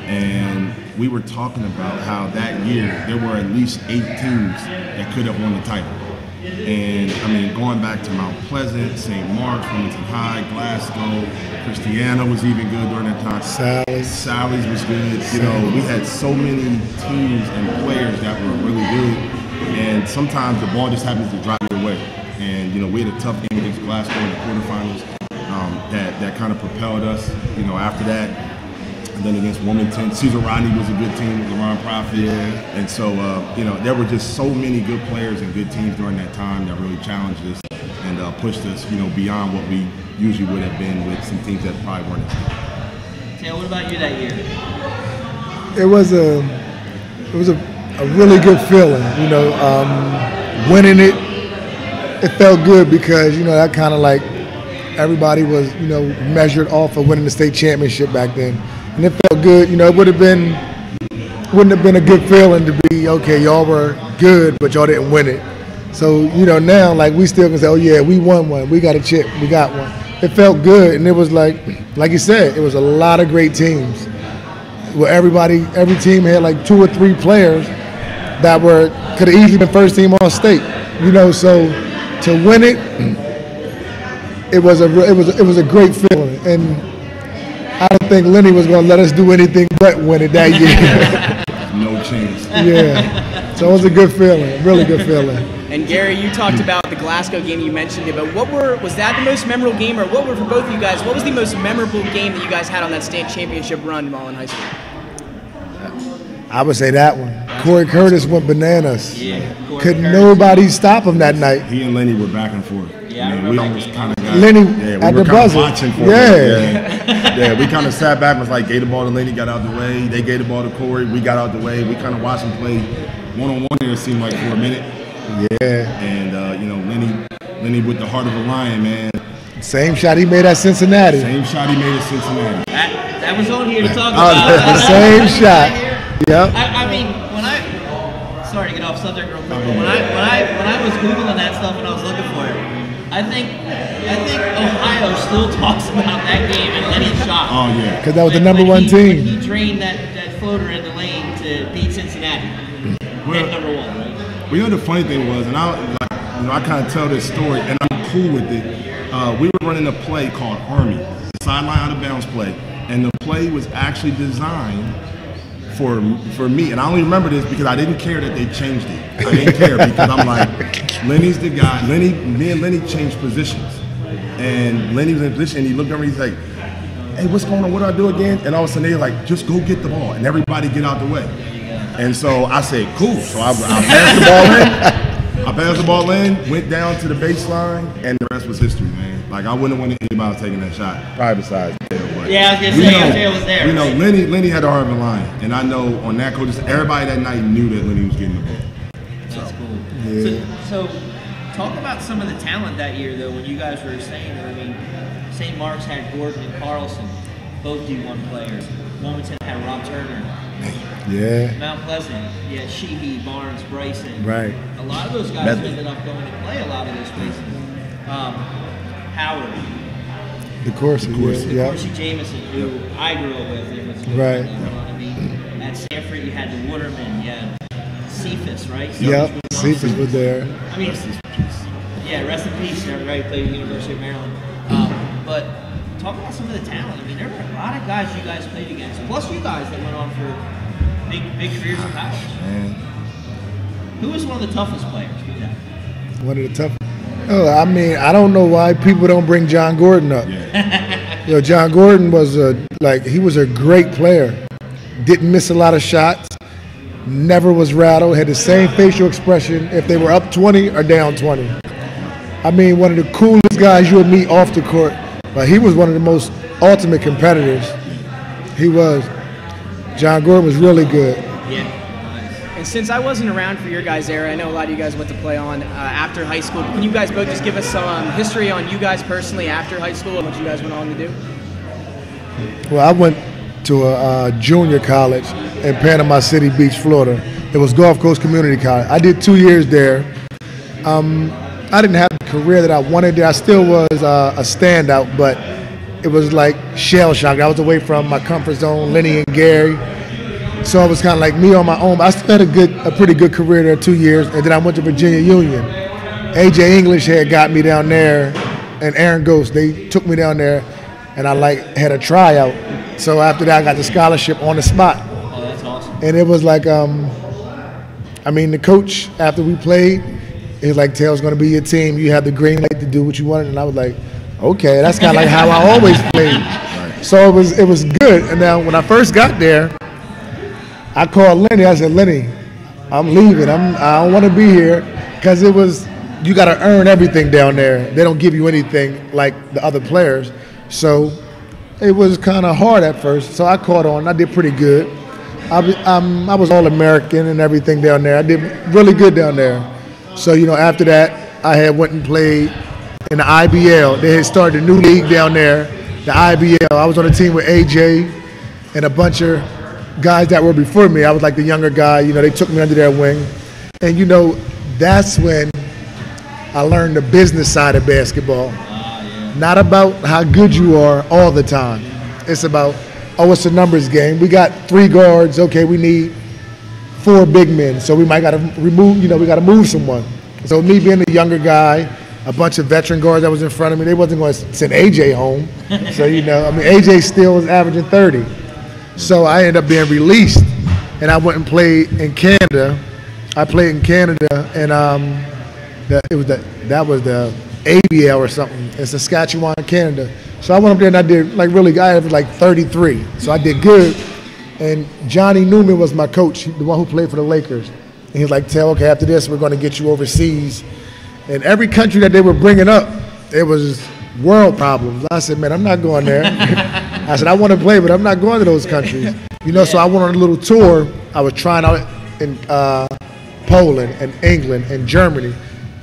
and we were talking about how that year there were at least 8 teams that could have won the title. And I mean, going back to Mount Pleasant, St. Mark's, Wilmington High, Glasgow, Christiana was even good during that time. Sally's was good. We had so many teams and players that were really good, and sometimes the ball just happens to drive your way. And we had a tough game against Glasgow in the quarterfinals that kind of propelled us. After that, then against Wilmington, Cesar Rodney was a good team, LaRon Prophet. Yeah. And so, there were just so many good players and good teams during that time that really challenged us and pushed us, beyond what we usually would have been with some teams that probably weren't as good. Taylor, what about you that year? It was a really good feeling, winning it. It felt good because, that kind of like everybody was, measured off of winning the state championship back then. And it felt good. It wouldn't have been a good feeling to be, okay, y'all were good, but y'all didn't win it. So, now, like, we still can say, oh, yeah, we won one. We got a chip. We got one. It felt good. And it was like you said, it was a lot of great teams where every team had like 2 or 3 players that could have easily been first team all state. So to win it, it was a great feeling. And I don't think Lenny was going to let us do anything but win it that year. No chance. Yeah. So it was a good feeling, really good feeling. And Gary, you talked about the Glasgow game, you mentioned it, but was that the most memorable game, or what were, for both of you guys, what was the most memorable game that you guys had on that state championship run while in high school? I would say that one. Corey Curtis went bananas. Yeah. Could nobody stop him that night. He and Lenny were back and forth. Yeah, we almost kind of got Lenny we at were the kind buzzer. of watching for Yeah. we kind of sat back and was like, gave the ball to Lenny, got out the way. They gave the ball to Corey, we got out the way. We kind of watched him play one-on-one there, it seemed like, for a minute. Yeah. And, Lenny with the heart of a lion, man. Same shot he made at Cincinnati. Same shot he made at Cincinnati. That was on here to talk about. The same shot. Yep. I mean, sorry to get off subject real quick, but when I was Googling that stuff and I was looking for it, I think Ohio still talks about that game and Lenny's shot. Oh, yeah. Because that was the number one team. He drained that floater in the lane to beat Cincinnati. Well, number 1, right? Well, the funny thing was, and I kind of tell this story, and I'm cool with it. We were running a play called Army, the sideline out of bounds play, and the play was actually designed for me, and I only remember this because I didn't care that they changed it. I didn't care because I'm like, Lenny's the guy. Me and Lenny changed positions, and Lenny was in position. And he looked over, and he's like, "Hey, what's going on? What do I do again?" And all of a sudden they're like, "Just go get the ball," and everybody get out the way. And so I said, "Cool." So I passed the ball in. I passed the ball in, went down to the baseline, and the rest was history, man. Like, I wouldn't want anybody taking that shot, probably besides Taylor. Yeah, I was going to say, Taylor was there. Lenny had the heart of a lion, and I know on that coach, everybody that night knew that Lenny was getting the ball. That's cool. Yeah. So talk about some of the talent that year, though, when you guys were saying, St. Mark's had Gordon and Carlson, both D1 players. Wilmington had Rob Turner. Yeah. Mount Pleasant, you had Sheehy, Barnes, Bryson. Right. A lot of those guys ended up going to play a lot of those places. Howard. DeCourcy Jameson, who I grew up with. Right. You know what I mean? At Sanford, you had the Waterman, you had Cephas, right? Yep, Cephas was there. I mean, yeah, rest in peace. Everybody played at the University of Maryland. But talk about some of the talent. I mean, there were a lot of guys you guys played against, plus you guys that went on for big careers in college. Man. Who was one of the toughest players? One of the toughest. Oh, I mean, I don't know why people don't bring John Gordon up. Yeah. John Gordon was he was a great player. Didn't miss a lot of shots. Never was rattled. Had the same facial expression if they were up 20 or down 20. I mean, one of the coolest guys you would meet off the court. But he was one of the most ultimate competitors. He was. John Gordon was really good. Yeah. And since I wasn't around for your guys' era, I know a lot of you guys went to play on after high school. Can you guys both just give us some history on you guys personally after high school and what you guys went on to do? Well, I went to a junior college in Panama City Beach, Florida. It was Gulf Coast Community College. I did 2 years there. I didn't have the career that I wanted there. I still was a standout, but it was like shell shock. I was away from my comfort zone, Lenny and Gary. So it was kind of like me on my own. But I still had a pretty good career there 2 years, and then I went to Virginia Union. A.J. English had got me down there, and Aaron Ghost, they took me down there, and I had a tryout. So after that, I got the scholarship on the spot. Oh, that's awesome. And it was like, the coach, after we played, he was like, Taylor's going to be your team. You have the green light to do what you wanted. And I was like, okay, that's kind of like how I always played. So it was good. And now when I first got there, I called Lenny. I said, Lenny, I'm leaving. I don't want to be here because you got to earn everything down there. They don't give you anything like the other players. So it was kind of hard at first. So I caught on. I did pretty good. I was All-American and everything down there. I did really good down there. So, after that, I had went and played in the IBL. They had started a new league down there, the IBL. I was on a team with AJ and a bunch of guys that were before me. I was like the younger guy. They took me under their wing. And, that's when I learned the business side of basketball. Not about how good you are all the time. It's about, it's a numbers game. We got 3 guards. Okay, we need 4 big men. So we might got to we got to move someone. So me being the younger guy, a bunch of veteran guards that was in front of me, they wasn't going to send AJ home. So, AJ still was averaging 30. So I ended up being released, and I went and played in Canada. I played in Canada, and that was the ABL or something in Saskatchewan, Canada. So I went up there and I did I averaged like 33. So I did good. And Johnny Newman was my coach, the one who played for the Lakers. And he was like, okay, after this, we're going to get you overseas. And every country that they were bringing up, it was world problems. I said, man, I'm not going there. I said, I want to play, but I'm not going to those countries. So I went on a little tour. I was trying out in Poland and England and Germany.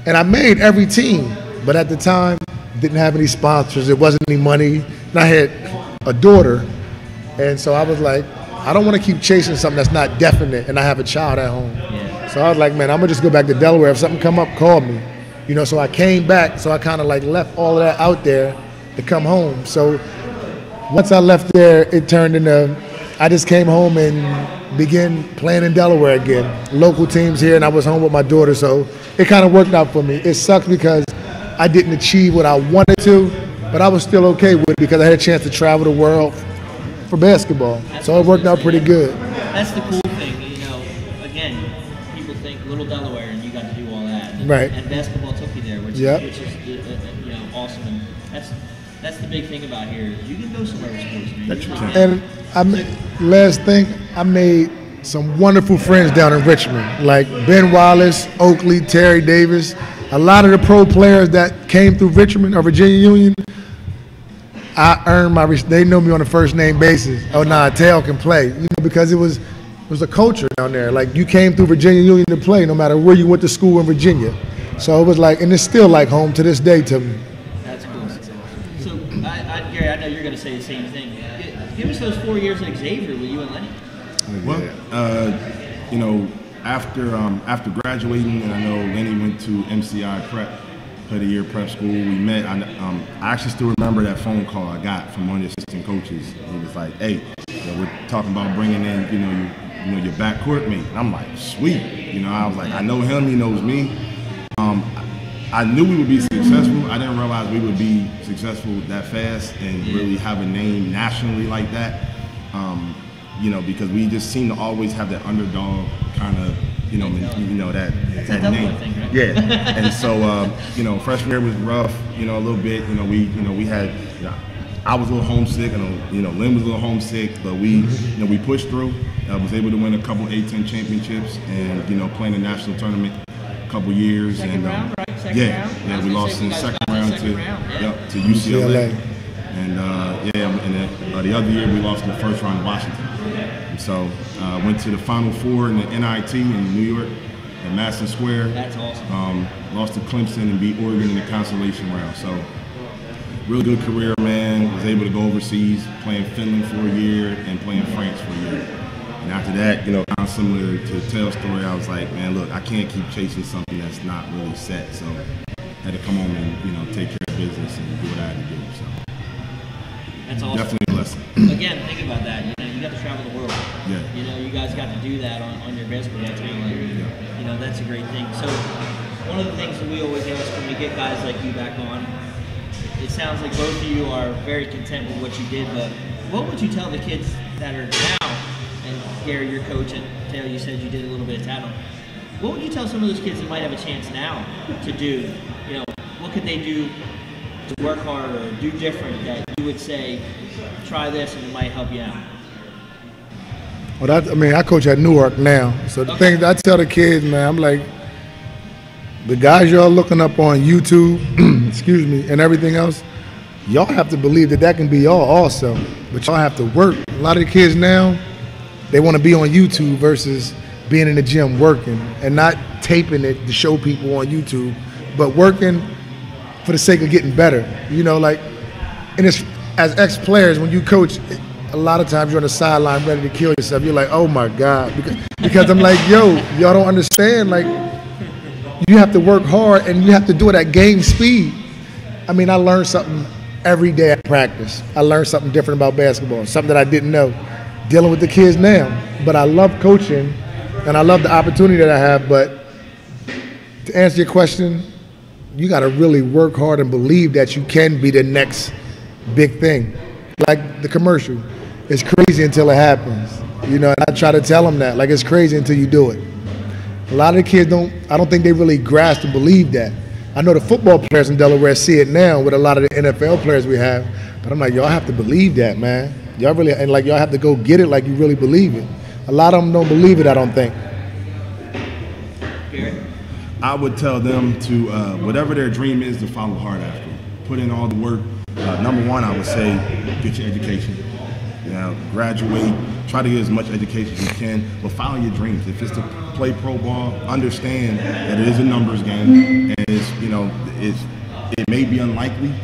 And I made every team. But at the time, didn't have any sponsors. There wasn't any money. And I had a daughter. And so I was like, I don't want to keep chasing something that's not definite, and I have a child at home. Yeah. So I was like, man, I'm going to just go back to Delaware. If something come up, call me. So I came back. So I kind of left all of that out there to come home. So once I left there, it turned into, I just came home and began playing in Delaware again. Local teams here, and I was home with my daughter. So it kind of worked out for me. It sucked because I didn't achieve what I wanted to, but I was still okay with it because I had a chance to travel the world for basketball. So it worked out pretty good. That's the cool thing, again, people think little Delaware and you got to do all that. Right. And basketball took you there, which is awesome. And that's the big thing about here. You can go somewhere with sports, man. And last thing, I made some wonderful friends down in Richmond, like Ben Wallace, Oakley, Terry Davis. A lot of the pro players that came through Richmond or Virginia Union, I earned they know me on a first name basis. Oh, nah, Tail can play, because it was a culture down there. Like, you came through Virginia Union to play no matter where you went to school in Virginia. So it was and it's still like home to this day to me. That's cool. So, Gary, I know you're going to say the same thing. Give us those 4 years at Xavier with you and Lenny. Well, after graduating, and I know Lenny went to MCI Prep, played a year prep school. We met. I actually still remember that phone call I got from one of the assistant coaches. He was like, "Hey, we're talking about bringing in, your backcourt mate." And I'm like, "Sweet." I was like, "I know him. He knows me." I knew we would be successful. I didn't realize we would be successful that fast and really have a name nationally like that. Because we just seem to always have that underdog kind of, that name. Thing, right? Yeah. And so, freshman year was rough, a little bit. We had, I was a little homesick, and Lynn was a little homesick, but we we pushed through. I was able to win a couple A-10 championships and playing the national tournament a couple years. Second round, right? Yeah, we lost in the second round to UCLA. And the other year we lost in the first round to Washington. And so went to the Final Four in the NIT in New York at Madison Square. That's awesome. Lost to Clemson and beat Oregon in the consolation round. So real good career, man. Was able to go overseas, playing Finland for a year and playing France for a year. And after that, kind of similar to Taylor's story, I was like, man, look, I can't keep chasing something that's not really set. So I had to come home and take care of business and do what I had to do. So that's awesome. Definitely a blessing. Again, think about that. You got to travel the world. Yeah. You guys got to do that on your basketball talent. Yeah. That's a great thing. So one of the things that we always ask when we get guys like you back on, it sounds like both of you are very content with what you did, but what would you tell the kids that are now, and Gary, your coach, and Taylor, you said you did a little bit of talent. What would you tell some of those kids that might have a chance now to do? What could they do to work harder or do different that you would say, try this and it might help you out? Well, I coach at Newark now. So the things I tell the kids, man, I'm like, the guys y'all looking up on YouTube, excuse me, and everything else, y'all have to believe that can be y'all also. But y'all have to work. A lot of the kids now, they want to be on YouTube versus being in the gym working and not taping it to show people on YouTube, but working for the sake of getting better. You know, like, and it's, as ex-players, when you coach, a lot of times you're on the sideline ready to kill yourself. You're like, oh my God. Because I'm like, yo, y'all don't understand. Like, you have to work hard and you have to do it at game speed. I mean, I learned something every day at practice. I learned something different about basketball, something that I didn't know. Dealing with the kids now. But I love coaching and I love the opportunity that I have. But to answer your question, you got to really work hard and believe that you can be the next big thing. Like the commercial. It's crazy until it happens. You know, and I try to tell them that. Like, it's crazy until you do it. A lot of the kids I don't think they really grasp and believe that. I know the football players in Delaware see it now with a lot of the NFL players we have. But I'm like, y'all have to believe that, man. Y'all really, and like, y'all have to go get it like you really believe it. A lot of them don't believe it, I don't think. I would tell them to, whatever their dream is, to follow hard after. Put in all the work. Number one, I would say, get your education. You know, graduate, try to get as much education as you can, but follow your dreams. If it's to play pro ball, understand that it is a numbers game, and it's, you know, it may be unlikely,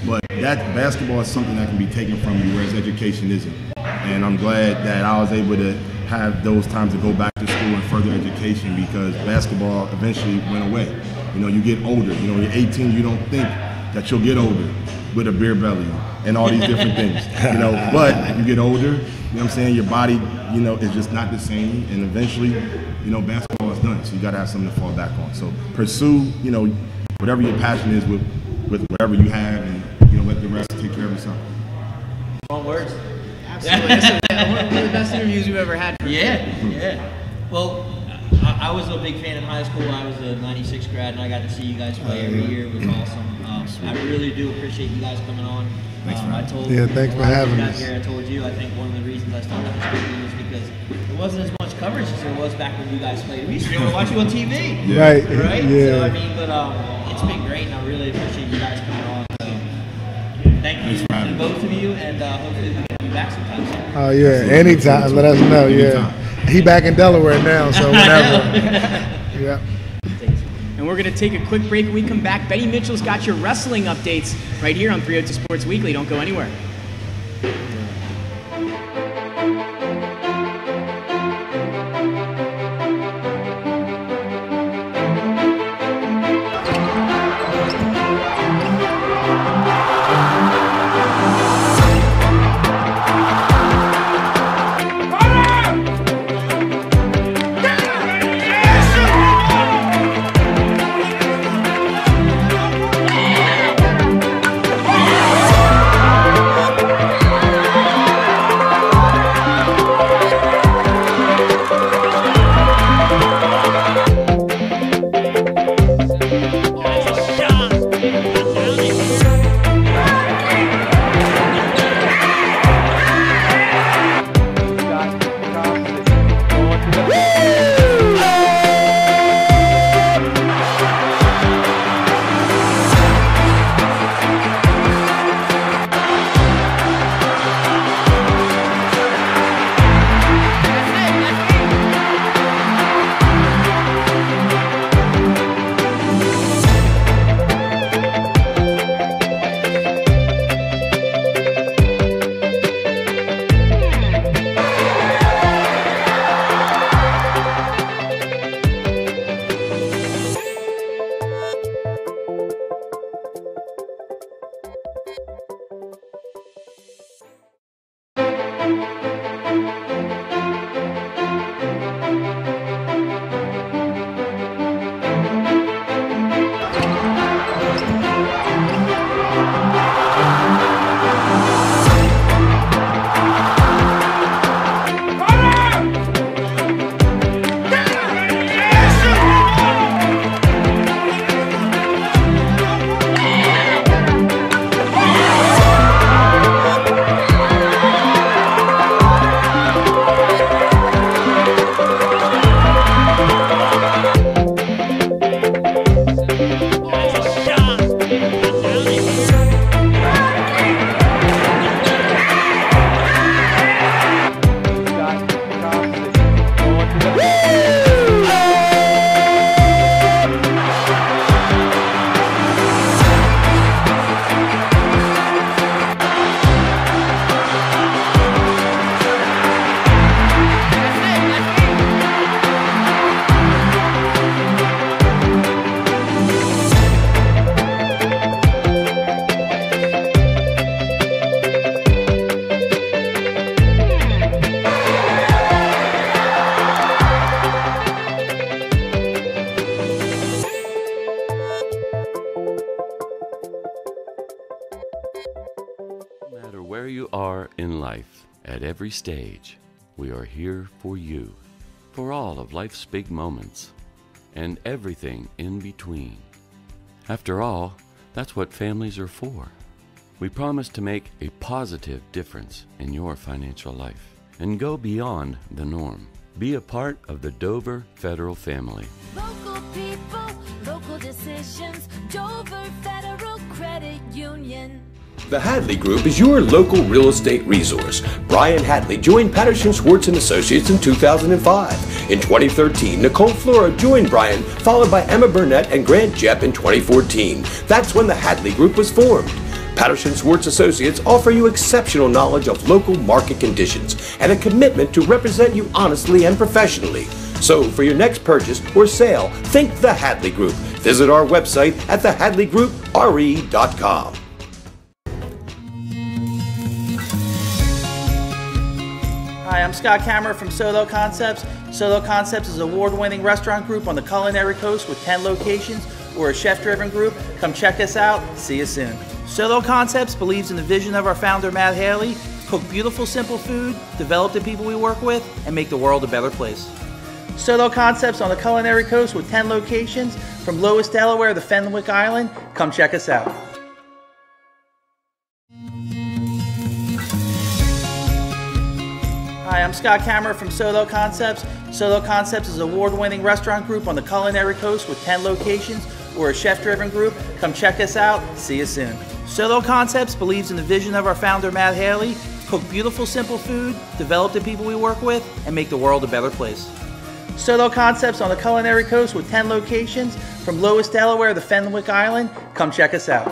but that basketball is something that can be taken from you, whereas education isn't. And I'm glad that I was able to have those times to go back to school and further education, because basketball eventually went away. You know, you get older. You know, you're 18, you don't think that you'll get older with a beer belly and all these different things, you know, but you get older, you know what I'm saying, your body, you know, is just not the same, and eventually, you know, basketball is done, so you got to have something to fall back on. So pursue, you know, whatever your passion is with whatever you have, and, you know, let the rest take care of itself. Strong words. Absolutely. This is one of the best interviews we've ever had. Yeah. Well, I was a big fan in high school. I was a 96 grad, and I got to see you guys play every year. It was awesome. I really do appreciate you guys coming on. Thanks for having me. Thanks for having us. I told you, I think one of the reasons I started this company was because there wasn't as much coverage as there was back when you guys played. We used to be able to watch you on TV. Yeah. Right. Yeah. So, I mean, but it's been great, and I really appreciate you guys coming on. So, thank you to both of you, and hopefully we can be back sometime soon. Oh, yeah. Anytime. Let us know. Yeah. He back in Delaware now, so whenever. Yeah. And we're going to take a quick break. When we come back, Betty Mitchell's got your wrestling updates right here on 302 Sports Weekly. Don't go anywhere. in life, at every stage, we are here for you, for all of life's big moments, and everything in between. After all, that's what families are for. We promise to make a positive difference in your financial life and go beyond the norm. Be a part of the Dover Federal family. Local people, local decisions, Dover Federal Credit Union. The Hadley Group is your local real estate resource. Brian Hadley joined Patterson Schwartz & Associates in 2005. In 2013, Nicole Flora joined Brian, followed by Emma Burnett and Grant Jepp in 2014. That's when the Hadley Group was formed. Patterson Schwartz Associates offer you exceptional knowledge of local market conditions and a commitment to represent you honestly and professionally. So for your next purchase or sale, think the Hadley Group. Visit our website at thehadleygroup.re.com. Hi, I'm Scott Kammerer from Solo Concepts. Solo Concepts is an award-winning restaurant group on the culinary coast with 10 locations. We're a chef-driven group. Come check us out. See you soon. Solo Concepts believes in the vision of our founder, Matt Haley: cook beautiful, simple food, develop the people we work with, and make the world a better place. Solo Concepts on the culinary coast with 10 locations, from Lois, Delaware to Fenwick Island. Come check us out. Hi, I'm Scott Kammerer from Solo Concepts. Solo Concepts is an award-winning restaurant group on the culinary coast with 10 locations. We're a chef-driven group. Come check us out. See you soon. Solo Concepts believes in the vision of our founder, Matt Haley: cook beautiful, simple food, develop the people we work with, and make the world a better place. Solo Concepts on the culinary coast with 10 locations, from Lois, Delaware to Fenwick Island. Come check us out.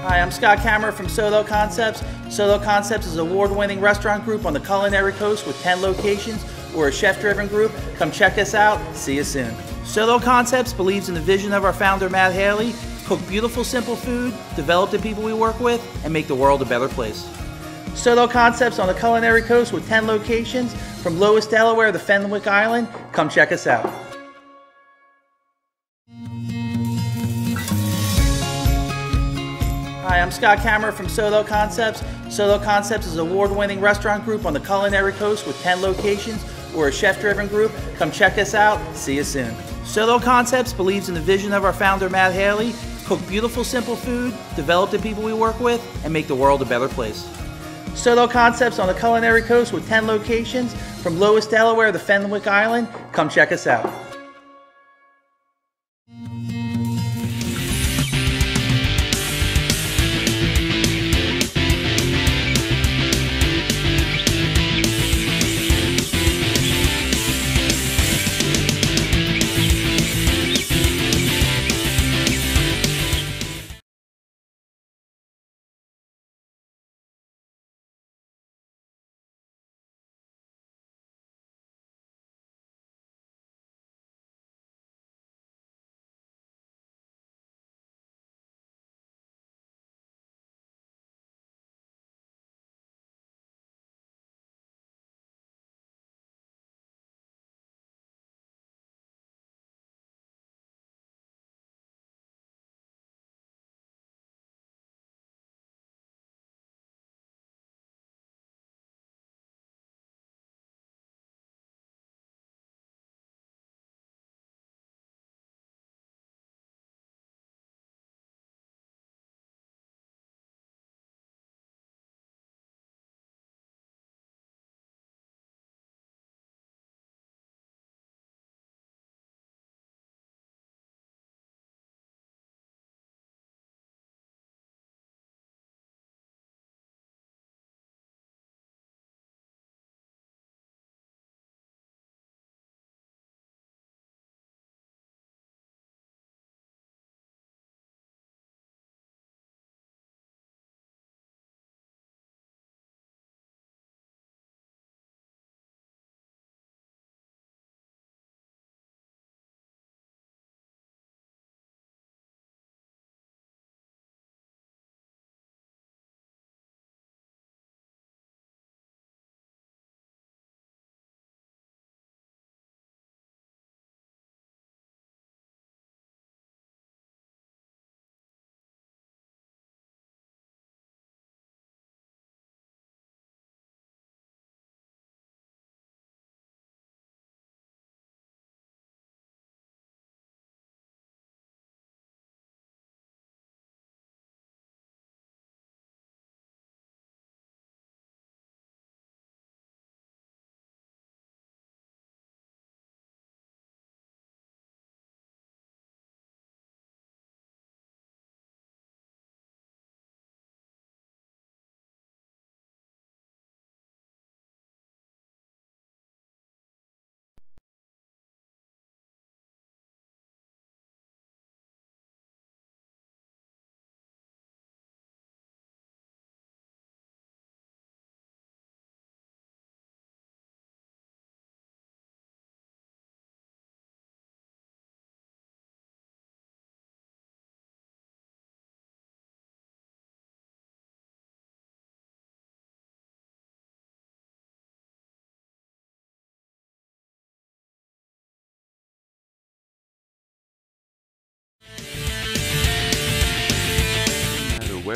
Hi, I'm Scott Kammerer from Solo Concepts. Solo Concepts is an award-winning restaurant group on the culinary coast with 10 locations. We're a chef-driven group. Come check us out. See you soon. Solo Concepts believes in the vision of our founder, Matt Haley: cook beautiful, simple food, develop the people we work with, and make the world a better place. Solo Concepts on the culinary coast with 10 locations, from Lois, Delaware to Fenwick Island. Come check us out. Hi, I'm Scott Kammerer from Solo Concepts. Solo Concepts is an award-winning restaurant group on the culinary coast with 10 locations. We're a chef-driven group. Come check us out. See you soon. Solo Concepts believes in the vision of our founder, Matt Haley: cook beautiful, simple food, develop the people we work with, and make the world a better place. Solo Concepts on the culinary coast with 10 locations, from Lois, Delaware to Fenwick Island. Come check us out.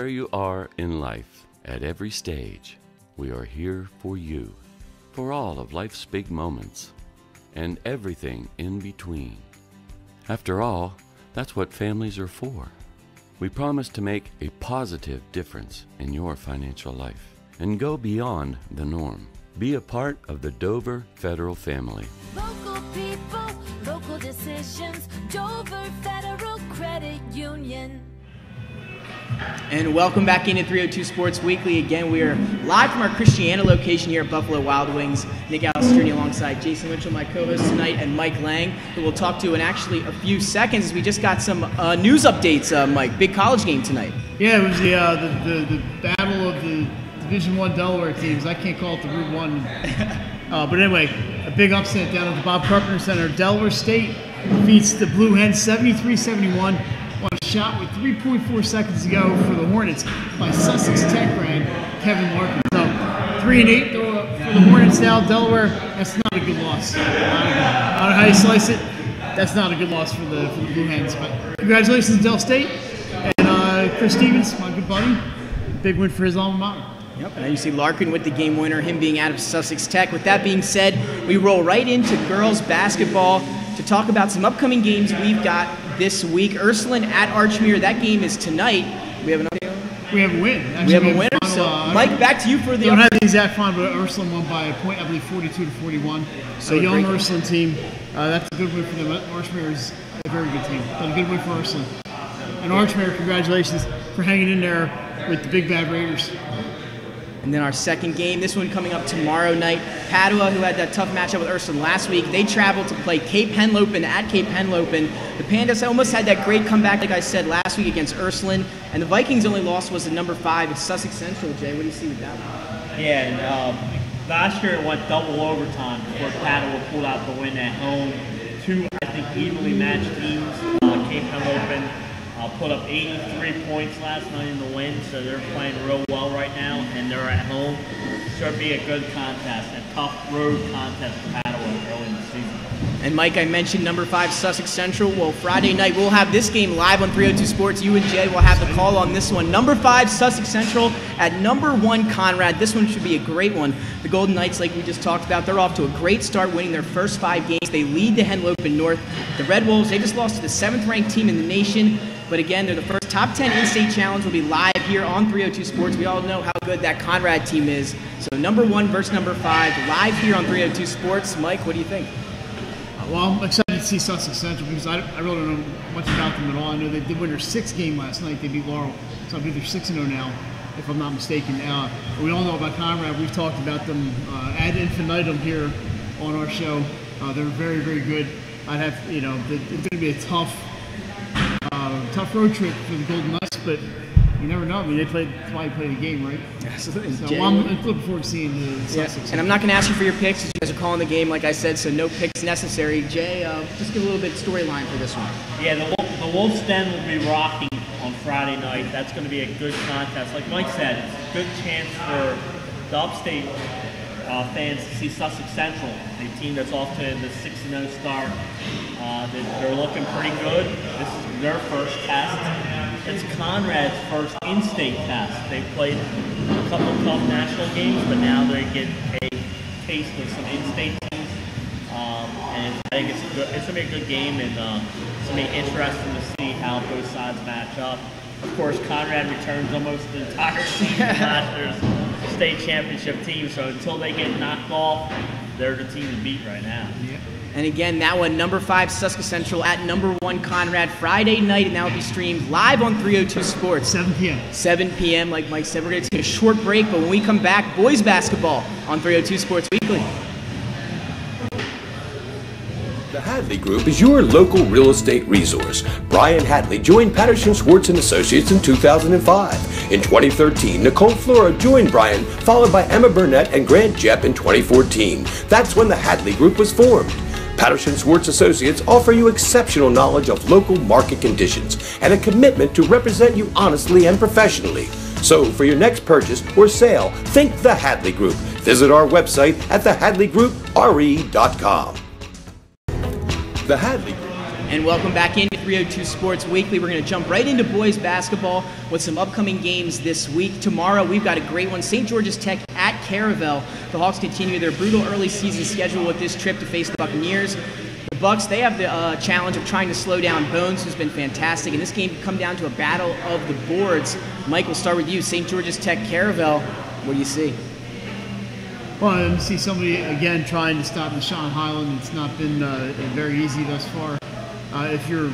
where you are in life, at every stage, we are here for you, for all of life's big moments, and everything in between. After all, that's what families are for. We promise to make a positive difference in your financial life and go beyond the norm. Be a part of the Dover Federal family. Local people, local decisions, Dover Federal Credit Union. And welcome back into 302 Sports Weekly. Again, we are live from our Christiana location here at Buffalo Wild Wings. Nick Alistrini alongside Jason Mitchell, my co-host tonight, and Mike Lang, who we'll talk to in actually a few seconds. We just got some news updates, Mike. Big college game tonight. Yeah, it was the battle of the Division I Delaware teams. I can't call it the Route 1. But anyway, a big upset down at the Bob Carpenter Center. Delaware State defeats the Blue Hens 73-71 on a shot with 3.4 seconds to go for the Hornets by Sussex Tech grad Kevin Larkin. So 3-8 for the Hornets now. Delaware, that's not a good loss. I don't know how you slice it. That's not a good loss for the Blue Hens. But congratulations, Del State. And Chris Stevens, my good buddy. Big win for his alma mater. Yep, and you see Larkin with the game winner, him being out of Sussex Tech. With that being said, we roll right into girls basketball to talk about some upcoming games we've got this week. Ursuline at Archmere, that game is tonight. We have an update? We have a win. Actually, we have a winner. So, Mike, back to you for the. I don't have the exact final, but Ursuline won by a point, I believe 42-41. So a young Ursuline team. That's a good win for them. Archmere is a very good team. But a good win for Ursuline. And Archmere, congratulations for hanging in there with the Big Bad Raiders. And then our second game, this one coming up tomorrow night. Padua, who had that tough matchup with Ursuline last week, they traveled to play Cape Henlopen at Cape Henlopen. The Pandas almost had that great comeback, like I said, last week against Ursuline. And the Vikings' only loss was the number 5 at Sussex Central. Jay, what do you see with that one? Yeah, and last year it went double overtime before Padua pulled out the win at home. Two, I think, evenly matched teams. Cape Henlopen put up 83 points last night in the win, so they're playing real well right now, and they're at home. Should be a good contest, a tough road contest for Padua early in the season. And Mike, I mentioned number 5 Sussex Central. Well, Friday night we'll have this game live on 302 Sports. You and Jay will have the call on this one. Number 5 Sussex Central at number 1 Conrad. This one should be a great one. The Golden Knights, like we just talked about, they're off to a great start, winning their first 5 games. They lead the Henlopen North. The Red Wolves, they just lost to the 7th-ranked team in the nation. But again, they're the first top 10 in-state challenge will be live here on 302 Sports. We all know how good that Conrad team is. So number 1 versus number 5 live here on 302 Sports. Mike, what do you think? Well, I'm excited to see Sussex Central because I really don't know much about them at all. I know they did win their 6th game last night. They beat Laurel. So I believe they're 6-0 now, if I'm not mistaken. We all know about Conrad. We've talked about them ad infinitum here on our show. They're very, very good. I'd have, it's going to be a tough road trip for the Golden Knights, but you never know. I mean, that's why you play the game, right? Absolutely. So I'm looking forward to seeing the Sussex. And I'm not going to ask you for your picks. You guys are calling the game, like I said, so no picks necessary. Jay, just give a little bit of storyline for this one. Yeah, the Wolves Den will be rocking on Friday night. That's going to be a good contest. Like Mike said, it's a good chance for the upstate fans to see Sussex Central, a team that's off to the 6-0 start. They're looking pretty good. This is their first test. It's Conrad's first in-state test. They've played a couple of tough national games, but now they get a taste of some in-state teams. And I think it's going to be a good game, and it's going to be interesting to see how both sides match up. Of course, Conrad returns almost the entire season last year's state championship team, so until they get knocked off, they're the team to beat right now. Yeah. And again, that one, number 5 Sussex Central at number 1 Conrad, Friday night, and that will be streamed live on 302 Sports. 7 p.m. 7 p.m. Like Mike said, we're going to take a short break, but when we come back, boys basketball on 302 Sports Weekly. The Hadley Group is your local real estate resource. Brian Hadley joined Patterson Schwartz & Associates in 2005. In 2013, Nicole Flora joined Brian, followed by Emma Burnett and Grant Jepp in 2014. That's when the Hadley Group was formed. Patterson Schwartz Associates offer you exceptional knowledge of local market conditions and a commitment to represent you honestly and professionally. So for your next purchase or sale, think the Hadley Group. Visit our website at thehadleygroup.re.com. The Hadley Group And welcome back into 302 Sports Weekly. We're going to jump right into boys basketball with some upcoming games this week. Tomorrow, we've got a great one. St. George's Tech at Caravel. The Hawks continue their brutal early season schedule with this trip to face the Buccaneers. The Bucks, they have the challenge of trying to slow down Bones, who's been fantastic. And this game come down to a battle of the boards. Mike, we'll start with you. St. George's Tech Caravel. What do you see? Well, I see somebody, again, trying to stop Deshaun Highland. It's not been very easy thus far. If you're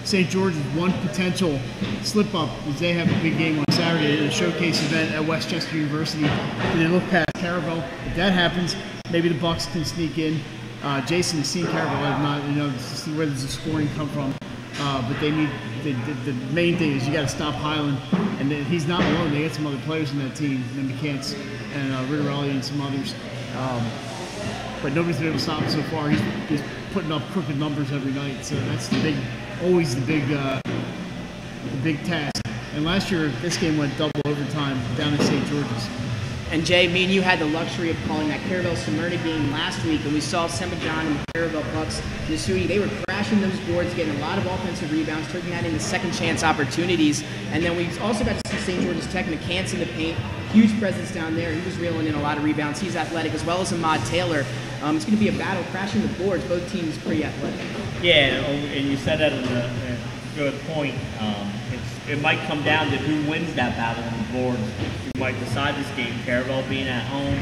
St. George's, one potential slip-up is they have a big game on Saturday at a showcase event at Westchester University. And they look past Caravel. If that happens, maybe the Bucks can sneak in. Jason has seen Caravel, to see where does the scoring come from. But they need the main thing is you got to stop Highland, and he's not alone. They got some other players in that team, and McCants and Ritterelli and some others. But nobody's been able to stop him so far. He's putting up crooked numbers every night, so that's always the big task. And last year, this game went double overtime down at St. George's. And Jay, me and you had the luxury of calling that Caravel-Smyrna game last week, and we saw Semajon and the Caravel Bucks, Nasuti, they were crashing those boards, getting a lot of offensive rebounds, turning that into second chance opportunities. And then we also got to see St. George's Tech, McCants in the paint, huge presence down there. He was reeling in a lot of rebounds. He's athletic, as well as Ahmad Taylor. It's going to be a battle crashing the boards. Both teams pretty athletic. Yeah, and you said that in a good point. It might come down to who wins that battle on the board. Who might decide this game. Caravel being at home,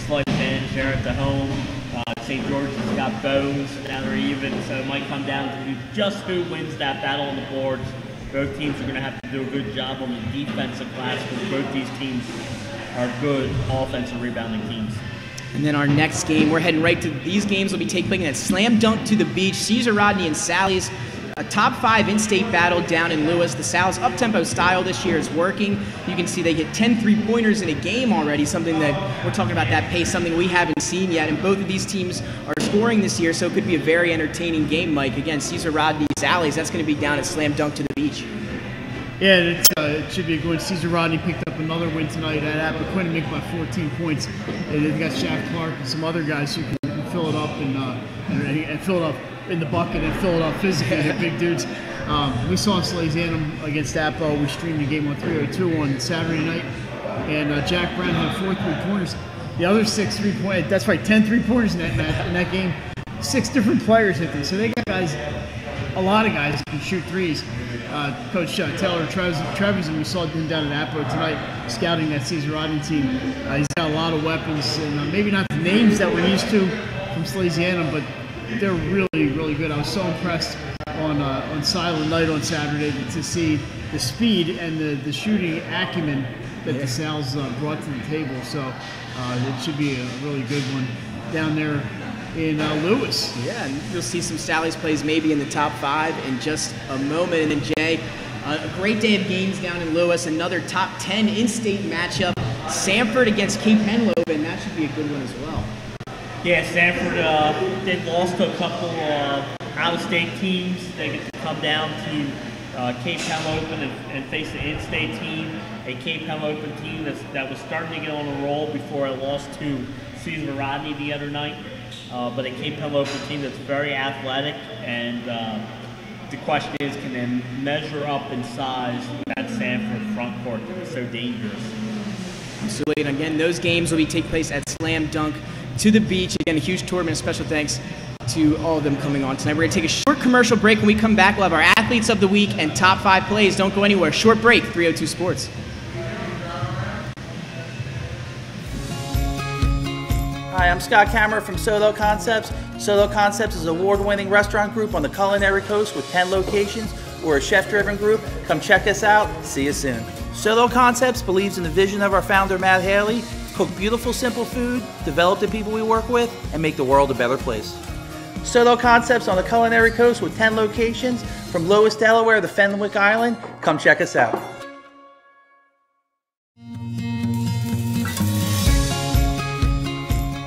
slight advantage there at the home. St. George's has got Bones, now they're even, so it might come down to just who wins that battle on the boards. Both teams are going to have to do a good job on the defensive glass because both these teams are good offensive rebounding teams. And then our next game, we're heading right to these games will be taking place at Slam Dunk to the Beach. Caesar Rodney and Sally's. A top 5 in-state battle down in Lewis. The Sal's up-tempo style this year is working. You can see they hit 10 three-pointers in a game already, something that we're talking about that pace, something we haven't seen yet. And both of these teams are scoring this year, so it could be a very entertaining game, Mike. Again, Caesar Rodney, Sally's, that's going to be down at Slam Dunk to the Beach. Yeah, it should be a good one. Caesar Rodney picked up another win tonight at Appoquinimink by 14 points. And they've got Shaq Clark and some other guys who can fill it up and fill it up in the bucket and fill it up physically. They're big dudes. We saw Slazanum against Appo. We streamed the game on 302 on Saturday night. And Jack Brown had 4 3-pointers. The other 6 3-pointers, that's right, 10 3-pointers in that game. 6 different players hit this. So they got guys, a lot of guys who can shoot threes. Coach Taylor Trevisan, we saw him down at Appo tonight scouting that Caesar Rodney team. He's got a lot of weapons, and maybe not the names that we're used to from Slazanum, but they're really, really good. I was so impressed on Silent Night on Saturday to see the speed and the shooting acumen that the Sal's brought to the table. So it should be a really good one down there in Lewis. Yeah, and you'll see some Sally's plays maybe in the top 5 in just a moment. And then Jay, a great day of games down in Lewis. Another top 10 in-state matchup. Sanford against Cape Henlopen, and that should be a good one as well. Yeah, Sanford, they've lost to a couple out-of-state teams. They get to come down to Cape Henlopen and face the in-state team, a Cape Henlopen team that was starting to get on a roll before it lost to Caesar Rodney the other night. But a Cape Henlopen team that's very athletic, and the question is, can they measure up in size that Sanford front court that is so dangerous? Absolutely, and again, those games will be taking place at Slam Dunk to the Beach. Again, a huge tournament. Special thanks to all of them coming on tonight. We're going to take a short commercial break. When we come back, we'll have our Athletes of the Week and top 5 plays. Don't go anywhere. Short break, 302 Sports. Hi, I'm Scott Kammerer from Solo Concepts. Solo Concepts is an award-winning restaurant group on the culinary coast with 10 locations. We're a chef-driven group. Come check us out. See you soon. Solo Concepts believes in the vision of our founder, Matt Haley: cook beautiful, simple food, develop the people we work with, and make the world a better place. Solo Concepts on the culinary coast with 10 locations from Lewis, Delaware to Fenwick Island. Come check us out.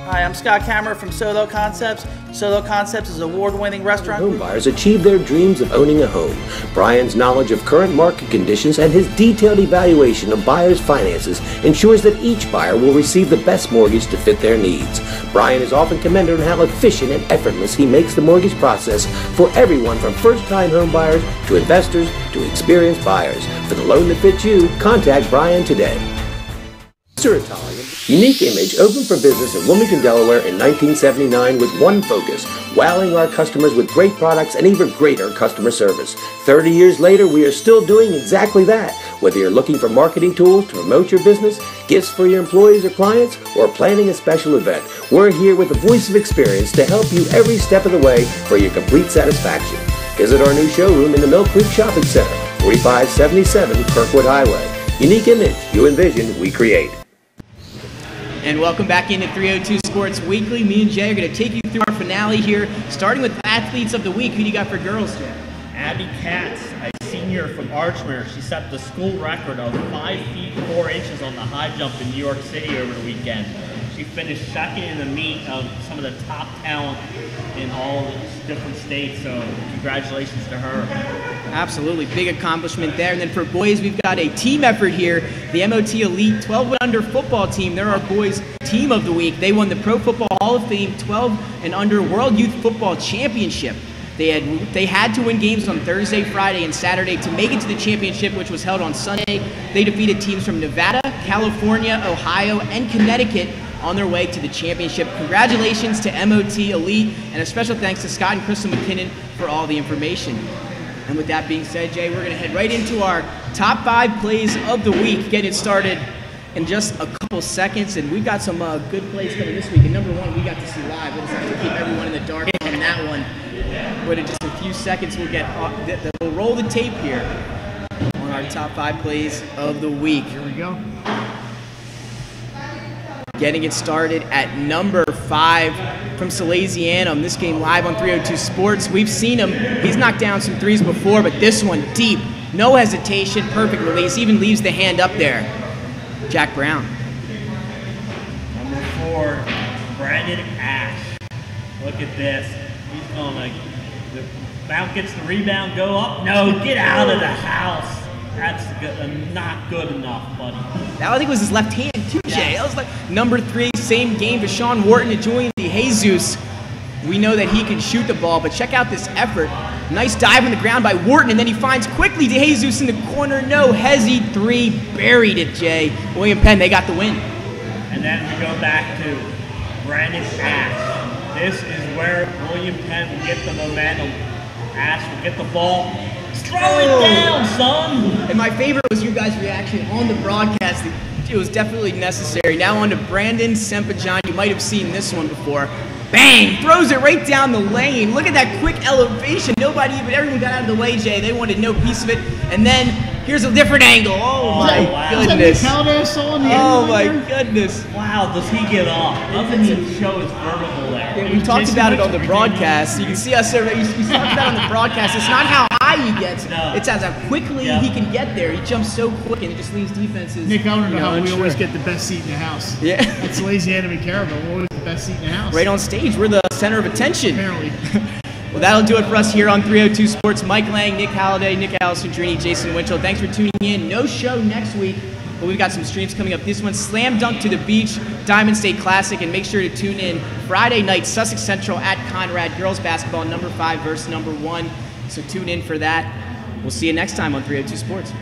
Hi, I'm Scott Kammerer from Solo Concepts. Solo Concepts is an award-winning restaurant home buyers achieve their dreams of owning a home. Brian's knowledge of current market conditions and his detailed evaluation of buyers' finances ensures that each buyer will receive the best mortgage to fit their needs. Brian is often commended on how efficient and effortless he makes the mortgage process for everyone from first-time home buyers to investors to experienced buyers. For the loan that fits you, contact Brian today. Mr. Italian, Unique Image opened for business in Wilmington, Delaware in 1979 with one focus, wowing our customers with great products and even greater customer service. 30 years later, we are still doing exactly that. Whether you're looking for marketing tools to promote your business, gifts for your employees or clients, or planning a special event, we're here with the voice of experience to help you every step of the way for your complete satisfaction. Visit our new showroom in the Mill Creek Shopping Center, 4577 Kirkwood Highway. Unique Image, you envision, we create. And welcome back into 302 Sports Weekly. Me and Jay are going to take you through our finale here, starting with Athletes of the Week. Who do you got for girls, Jay? Abby Katz, a senior from Archmere. She set the school record of 5 feet 4 inches on the high jump in New York City over the weekend. She finished second in the meet of some of the top talent in all the different states, so congratulations to her. Absolutely, big accomplishment there. And then for boys, we've got a team effort here. The MOT Elite 12 and under football team, they're our boys' team of the week. They won the Pro Football Hall of Fame 12 and under World Youth Football Championship. They had to win games on Thursday, Friday, and Saturday to make it to the championship, which was held on Sunday. They defeated teams from Nevada, California, Ohio, and Connecticut on their way to the championship. Congratulations to MOT Elite, and a special thanks to Scott and Crystal McKinnon for all the information. And with that being said, Jay, we're going to head right into our top 5 plays of the week, getting it started in just a couple seconds. And we've got some good plays coming this week. And number 1, we got to see live. We'll just have to keep everyone in the dark on that one. But in just a few seconds, we'll roll the tape here on our top 5 plays of the week. Here we go. Getting it started at number 5 from Salesianum. This game live on 302 Sports. We've seen him. He's knocked down some threes before, but this one deep. No hesitation. Perfect release. Even leaves the hand up there. Jack Brown. Number 4, Brandon Ash. Look at this. He's going like, the Brown gets the rebound, go up. No, get out of the house. That's good, not good enough, buddy. That I think was his left hand too, Jay. That was like number 3, same game. Deshaun Wharton and Julian DeJesus. We know that he can shoot the ball, but check out this effort. Nice dive on the ground by Wharton, and then he finds quickly DeJesus in the corner. No hesi 3, buried it, Jay. William Penn, they got the win. And then we go back to Brandon Ash. This is where William Penn will get the momentum. Ash will get the ball. Throw it down, son! And my favorite was you guys' reaction on the broadcast. It was definitely necessary. Now on to Brandon Sempijan. You might have seen this one before. Bang! Throws it right down the lane. Look at that quick elevation. Everyone got out of the way, Jay. They wanted no piece of it. And then here's a different angle. Oh my goodness. Oh my goodness. Wow, does he get off? Doesn't he show his vertical there? Yeah, we talked about it on the broadcast. You can see us. We talked about it on the broadcast. It's not how high he gets. No. It's how quickly he can get there. He jumps so quick and it just leaves defenses. Nick, I don't know how we always get the best seat in the house. Yeah. That's Salesianum and Caraville. We're always the best seat in the house. Right on stage. We're the center of attention. Apparently. Well, that'll do it for us here on 302 Sports. Mike Lang, Nick Halliday, Nick Alessandrini, Jason Winchell. Thanks for tuning in. No show next week, but we've got some streams coming up. This one, Slam Dunk to the Beach, Diamond State Classic, and make sure to tune in Friday night, Sussex Central at Conrad. Girls basketball, number 5 versus number 1. So tune in for that. We'll see you next time on 302 Sports.